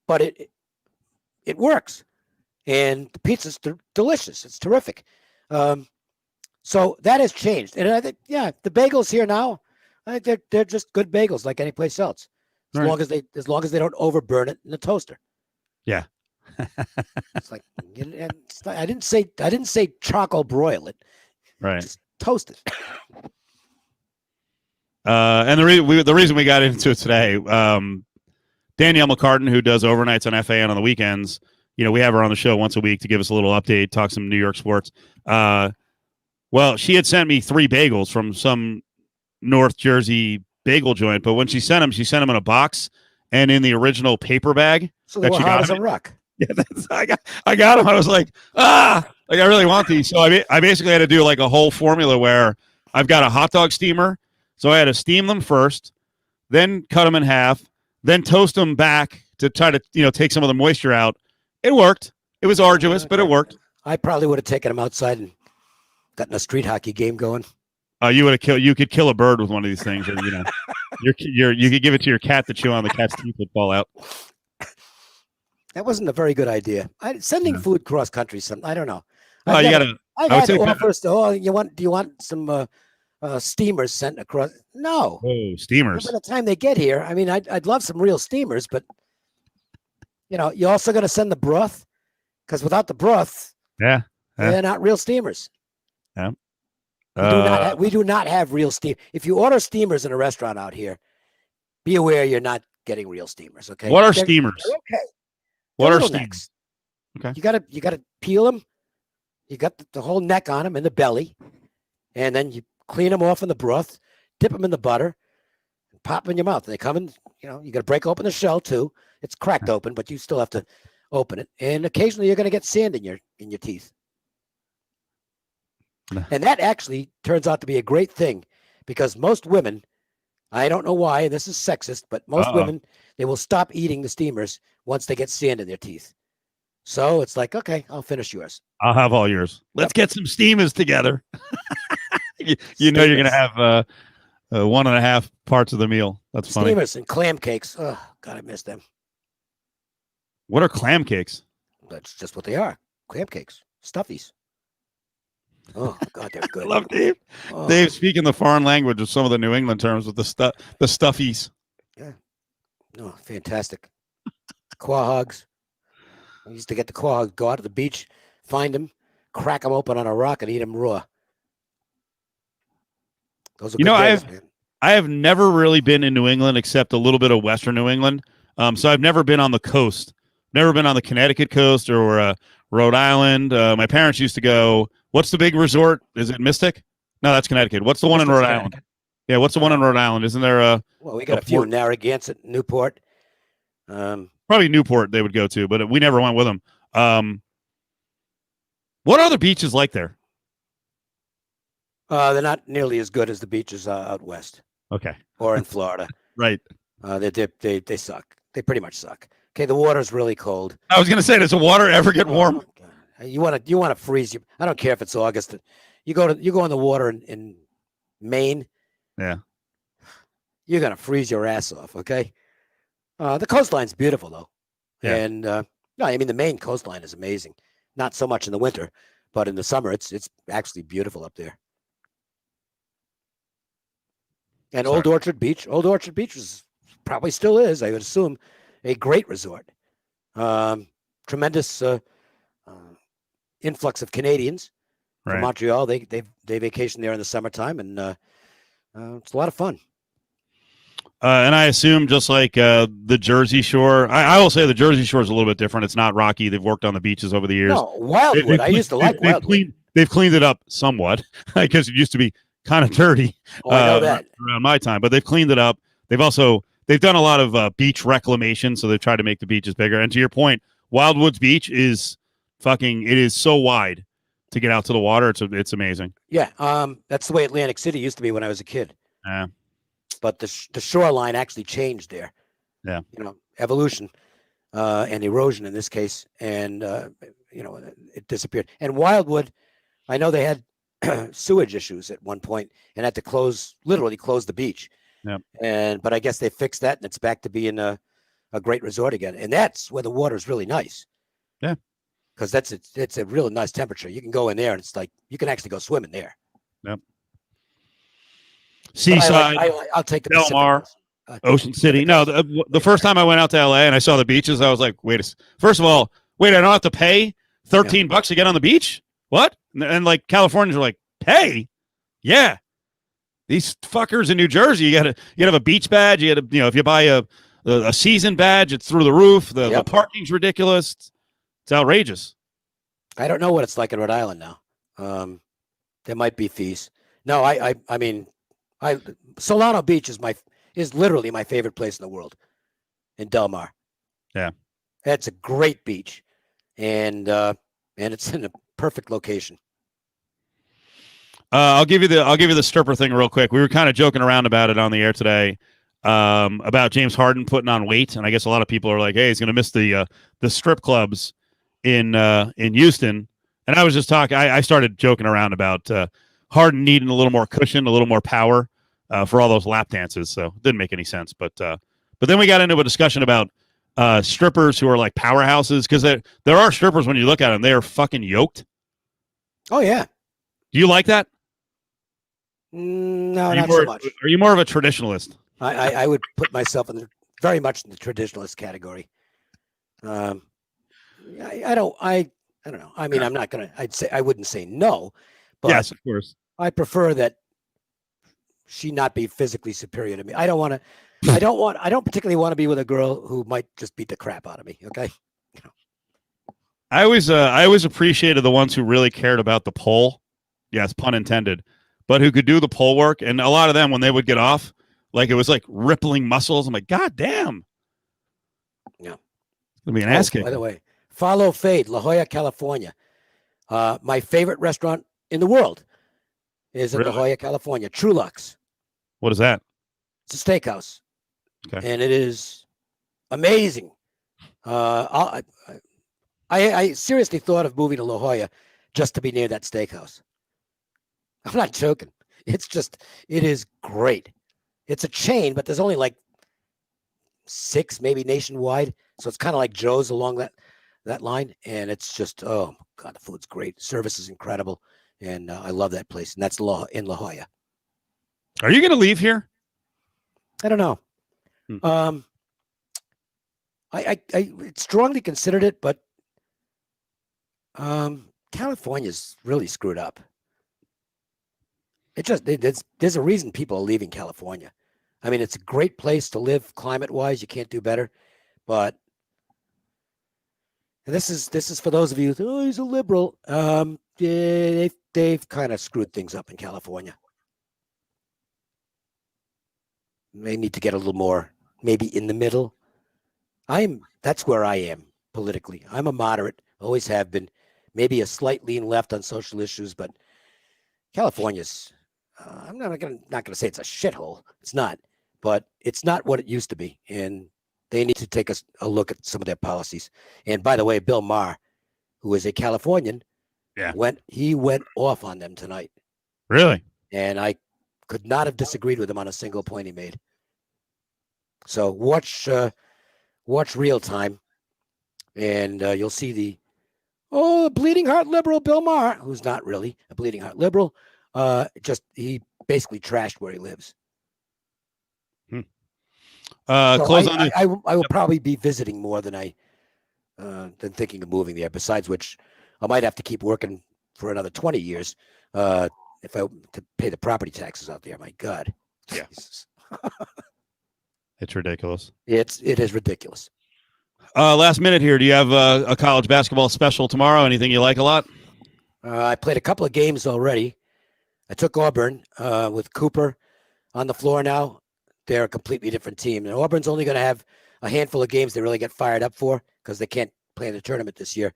But it works, and the pizza's delicious. It's terrific. So that has changed, and I think the bagels here now, I think they're just good bagels like any place else, as long as they don't overburn it in the toaster. Yeah. It's like I didn't say charcoal broil it. Right. Just toast it. And the reason we got into it today, Danielle McCartan, who does overnights on FAN on the weekends, we have her on the show once a week to give us a little update, talk some New York sports. Well, she had sent me 3 bagels from some North Jersey bagel joint, but when she sent them in a box and in the original paper bag. So they were hard as a rock. Yeah, I got them. I was like, I really want these. So I basically had to do like a whole formula where I've got a hot dog steamer. So I had to steam them first, then cut them in half, then toast them back to try to, take some of the moisture out. It worked. It was arduous, but it worked. I probably would have taken them outside and gotten a street hockey game going. You could kill a bird with one of these things, or you could give it to your cat to chew on. The cat's teeth would fall out. That wasn't a very good idea. Sending food cross country, I don't know. Oh, you gotta. I've had offers to. Do you want some steamers sent across? No. Oh, steamers. By the time they get here, I mean, I'd love some real steamers, but you're also going to send the broth, because without the broth, they're not real steamers. Yeah. We do not have real steam. If you order steamers in a restaurant out here, be aware you're not getting real steamers. Okay. What are steamers? Okay. What are steamers? Okay. You gotta peel them. You got the whole neck on them and the belly, and then you clean them off in the broth, dip them in the butter, and pop them in your mouth. And they come in. You got to break open the shell too. It's cracked open, but you still have to open it. And occasionally you're going to get sand in your teeth. And that actually turns out to be a great thing, because most women, I don't know why, and this is sexist, but most women, they will stop eating the steamers once they get sand in their teeth. So it's like, okay, I'll finish yours. I'll have all yours. Let's get some steamers together. You're going to have 1.5 parts of the meal. That's funny. Steamers and clam cakes. Oh, God, I miss them. What are clam cakes? That's just what they are. Clam cakes. Stuffies. Oh, God, they're good. I love Dave. Oh. Dave speaking the foreign language of some of the New England terms with the stuffies. Yeah. No, fantastic. Quahogs. I used to get the quahogs, go out to the beach, find them, crack them open on a rock, and eat them raw. Those are good days, man. I have never really been in New England except a little bit of Western New England. So I've never been on the coast. Never been on the Connecticut coast or Rhode Island. My parents used to go. What's the big resort? Is it Mystic? No, that's Connecticut. What's the one in Rhode Island? Yeah, what's the one in Rhode Island? Isn't there a? Well, we got a few in Narragansett, Newport. Probably Newport they would go to, but we never went with them. What are the beaches like there? They're not nearly as good as the beaches out west. Okay. Or in Florida. Right. They suck. They pretty much suck. Okay, the water's really cold. I was gonna say, does the water ever get warm? You want to freeze. I don't care if it's August. You go in the water in Maine. Yeah. You're gonna freeze your ass off. Okay. The coastline's beautiful though. Yeah. And no, I mean the Maine coastline is amazing. Not so much in the winter, but in the summer it's actually beautiful up there. And Old Orchard Beach was probably still is, I would assume, a great resort. Tremendous influx of Canadians from Montreal. They vacation there in the summertime, and it's a lot of fun. And I assume just like the Jersey Shore, I will say the Jersey Shore is a little bit different. It's not rocky. They've worked on the beaches over the years. No, Wildwood. I used to like Wildwood. They've cleaned it up somewhat because it used to be kind of dirty I know that. around my time, but they've cleaned it up. They've done a lot of beach reclamation, so they've tried to make the beaches bigger. And to your point, Wildwood's beach is it is so wide to get out to the water. It's amazing. Yeah. That's the way Atlantic City used to be when I was a kid. Yeah. But the shoreline actually changed there. Yeah. Evolution and erosion in this case. And, it disappeared. And Wildwood, I know they had sewage issues at one point and had to literally close the beach. Yeah. But I guess they fixed that and it's back to being a great resort again. And that's where the water is really nice. Yeah. Because it's a really nice temperature. You can go in there and it's like you can actually go swimming there. Yep. Seaside, I'll take the Del Mar, Ocean City. No, the first time I went out to LA and I saw the beaches, I was like, first of all, I don't have to pay $13 to get on the beach? What? And like Californians are like, pay? Yeah. These fuckers in New Jersey, you gotta have a beach badge. You gotta, if you buy a season badge, it's through the roof. The parking's ridiculous. It's outrageous. I don't know what it's like in Rhode Island now. There might be fees. No, I mean, Solano Beach is literally my favorite place in the world, in Del Mar. Yeah, it's a great beach, and it's in a perfect location. I'll give you the stripper thing real quick. We were kind of joking around about it on the air today, about James Harden putting on weight, and I guess a lot of people are like, "Hey, he's going to miss the strip clubs in Houston." And I was just talking. I started joking around about Harden needing a little more cushion, a little more power for all those lap dances. So it didn't make any sense. But then we got into a discussion about strippers who are like powerhouses, because there are strippers, when you look at them, they are fucking yoked. Oh yeah. Do you like that? No, not so much. Are you more of a traditionalist? I would put myself very much in the traditionalist category. I don't know. I mean, I'm not gonna. I wouldn't say no, but yes, of course. I prefer that she not be physically superior to me. I don't particularly want to be with a girl who might just beat the crap out of me. Okay. I always appreciated the ones who really cared about the pole. Yes, pun intended. But who could do the pole work, and a lot of them, when they would get off, like it was like rippling muscles. I'm like, God damn. Yeah. It's gonna be an ass kick. By the way, follow Fade, La Jolla, California. My favorite restaurant in the world is in La Jolla, California. Trulux. What is that? It's a steakhouse. Okay. And it is amazing. I seriously thought of moving to La Jolla just to be near that steakhouse. I'm not joking. It is great. It's a chain, but there's only like 6, maybe nationwide. So it's kind of like Joe's along that line. And it's just, oh God, the food's great. Service is incredible. And I love that place. And that's in La Jolla. Are you going to leave here? I don't know. I strongly considered it, but California's really screwed up. There's a reason people are leaving California. I mean, it's a great place to live climate-wise. You can't do better. But this is for those of you who, he's a liberal. They've kind of screwed things up in California. They need to get a little more, maybe in the middle. That's where I am politically. I'm a moderate, always have been. Maybe a slight lean left on social issues, but California's. I'm not gonna say it's a shithole. It's not, but it's not what it used to be, and they need to take a look at some of their policies. And by the way, Bill Maher, who is a Californian, went off on them tonight. Really? And I could not have disagreed with him on a single point he made. So watch real time, and you'll see the bleeding heart liberal Bill Maher, who's not really a bleeding heart liberal. He basically trashed where he lives. I will probably be visiting more than than thinking of moving there. Besides which, I might have to keep working for another 20 years if I to pay the property taxes out there. My God, yeah, it's ridiculous. It is ridiculous. Last minute here. Do you have a college basketball special tomorrow? Anything you like a lot? I played a couple of games already. I took Auburn with Cooper on the floor now. They're a completely different team. And Auburn's only going to have a handful of games they really get fired up for because they can't play in the tournament this year.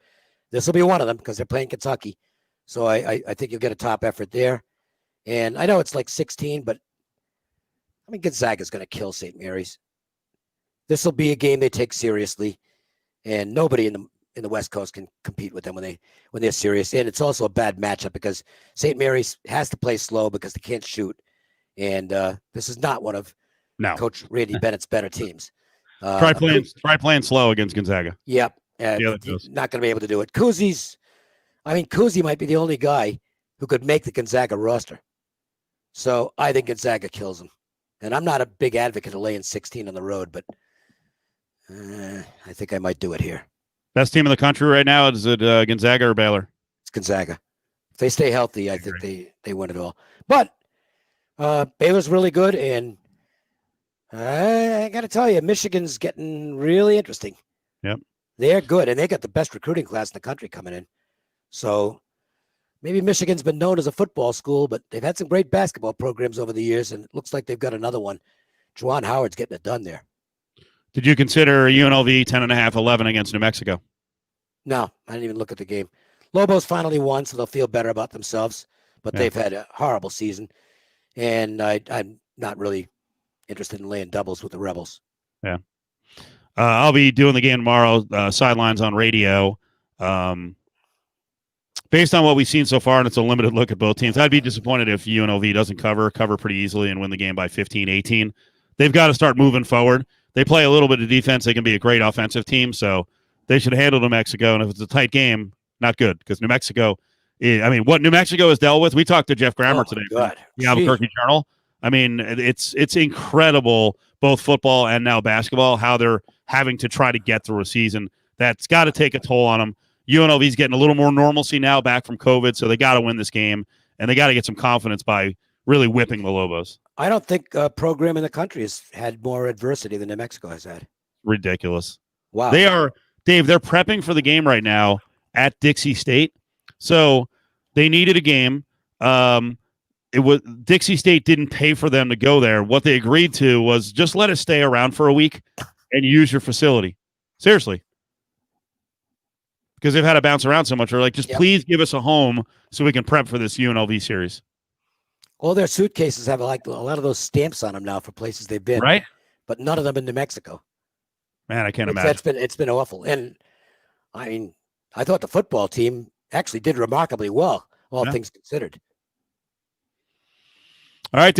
This will be one of them because they're playing Kentucky. So I think you'll get a top effort there. And I know it's like 16, but I mean, Gonzaga's going to kill St. Mary's. This will be a game they take seriously. And nobody in the West Coast can compete with them when they're serious. And it's also a bad matchup because St. Mary's has to play slow because they can't shoot. And this is not one of Coach Randy Bennett's better teams. Try playing slow against Gonzaga. Yep. Not going to be able to do it. Kuzi might be the only guy who could make the Gonzaga roster. So I think Gonzaga kills him. And I'm not a big advocate of laying 16 on the road, but I think I might do it here. Best team in the country right now, is it Gonzaga or Baylor? It's Gonzaga. If they stay healthy, I think they win it all. But Baylor's really good, and I got to tell you, Michigan's getting really interesting. Yep. They're good, and they got the best recruiting class in the country coming in. So maybe Michigan's been known as a football school, but they've had some great basketball programs over the years, and it looks like they've got another one. Juwan Howard's getting it done there. Did you consider UNLV 10.5, 11 against New Mexico? No, I didn't even look at the game. Lobos finally won, so they'll feel better about themselves, but they've had a horrible season, and I'm not really interested in laying doubles with the Rebels. Yeah. I'll be doing the game tomorrow, sidelines on radio. Based on what we've seen so far, and it's a limited look at both teams, I'd be disappointed if UNLV doesn't cover pretty easily and win the game by 15, 18. They've got to start moving forward. They play a little bit of defense. They can be a great offensive team, so they should handle New Mexico. And if it's a tight game, not good, because New Mexico, what New Mexico has dealt with, we talked to Jeff Grammer today from the Albuquerque Journal. I mean, it's incredible, both football and now basketball, how they're having to try to get through a season. That's got to take a toll on them. UNLV's getting a little more normalcy now back from COVID, so they got to win this game, and they got to get some confidence by really whipping the Lobos. I don't think a program in the country has had more adversity than New Mexico has had. Ridiculous. Wow. They are, Dave, they're prepping for the game right now at Dixie State. So they needed a game. Dixie State didn't pay for them to go there. What they agreed to was just let us stay around for a week and use your facility. Seriously. Because they've had to bounce around so much. They're like, please give us a home so we can prep for this UNLV series. All their suitcases have like a lot of those stamps on them now for places they've been. Right. But none of them in New Mexico. Man, I can't imagine. It's been awful. And I mean, I thought the football team actually did remarkably well, all things considered. All right, Dave.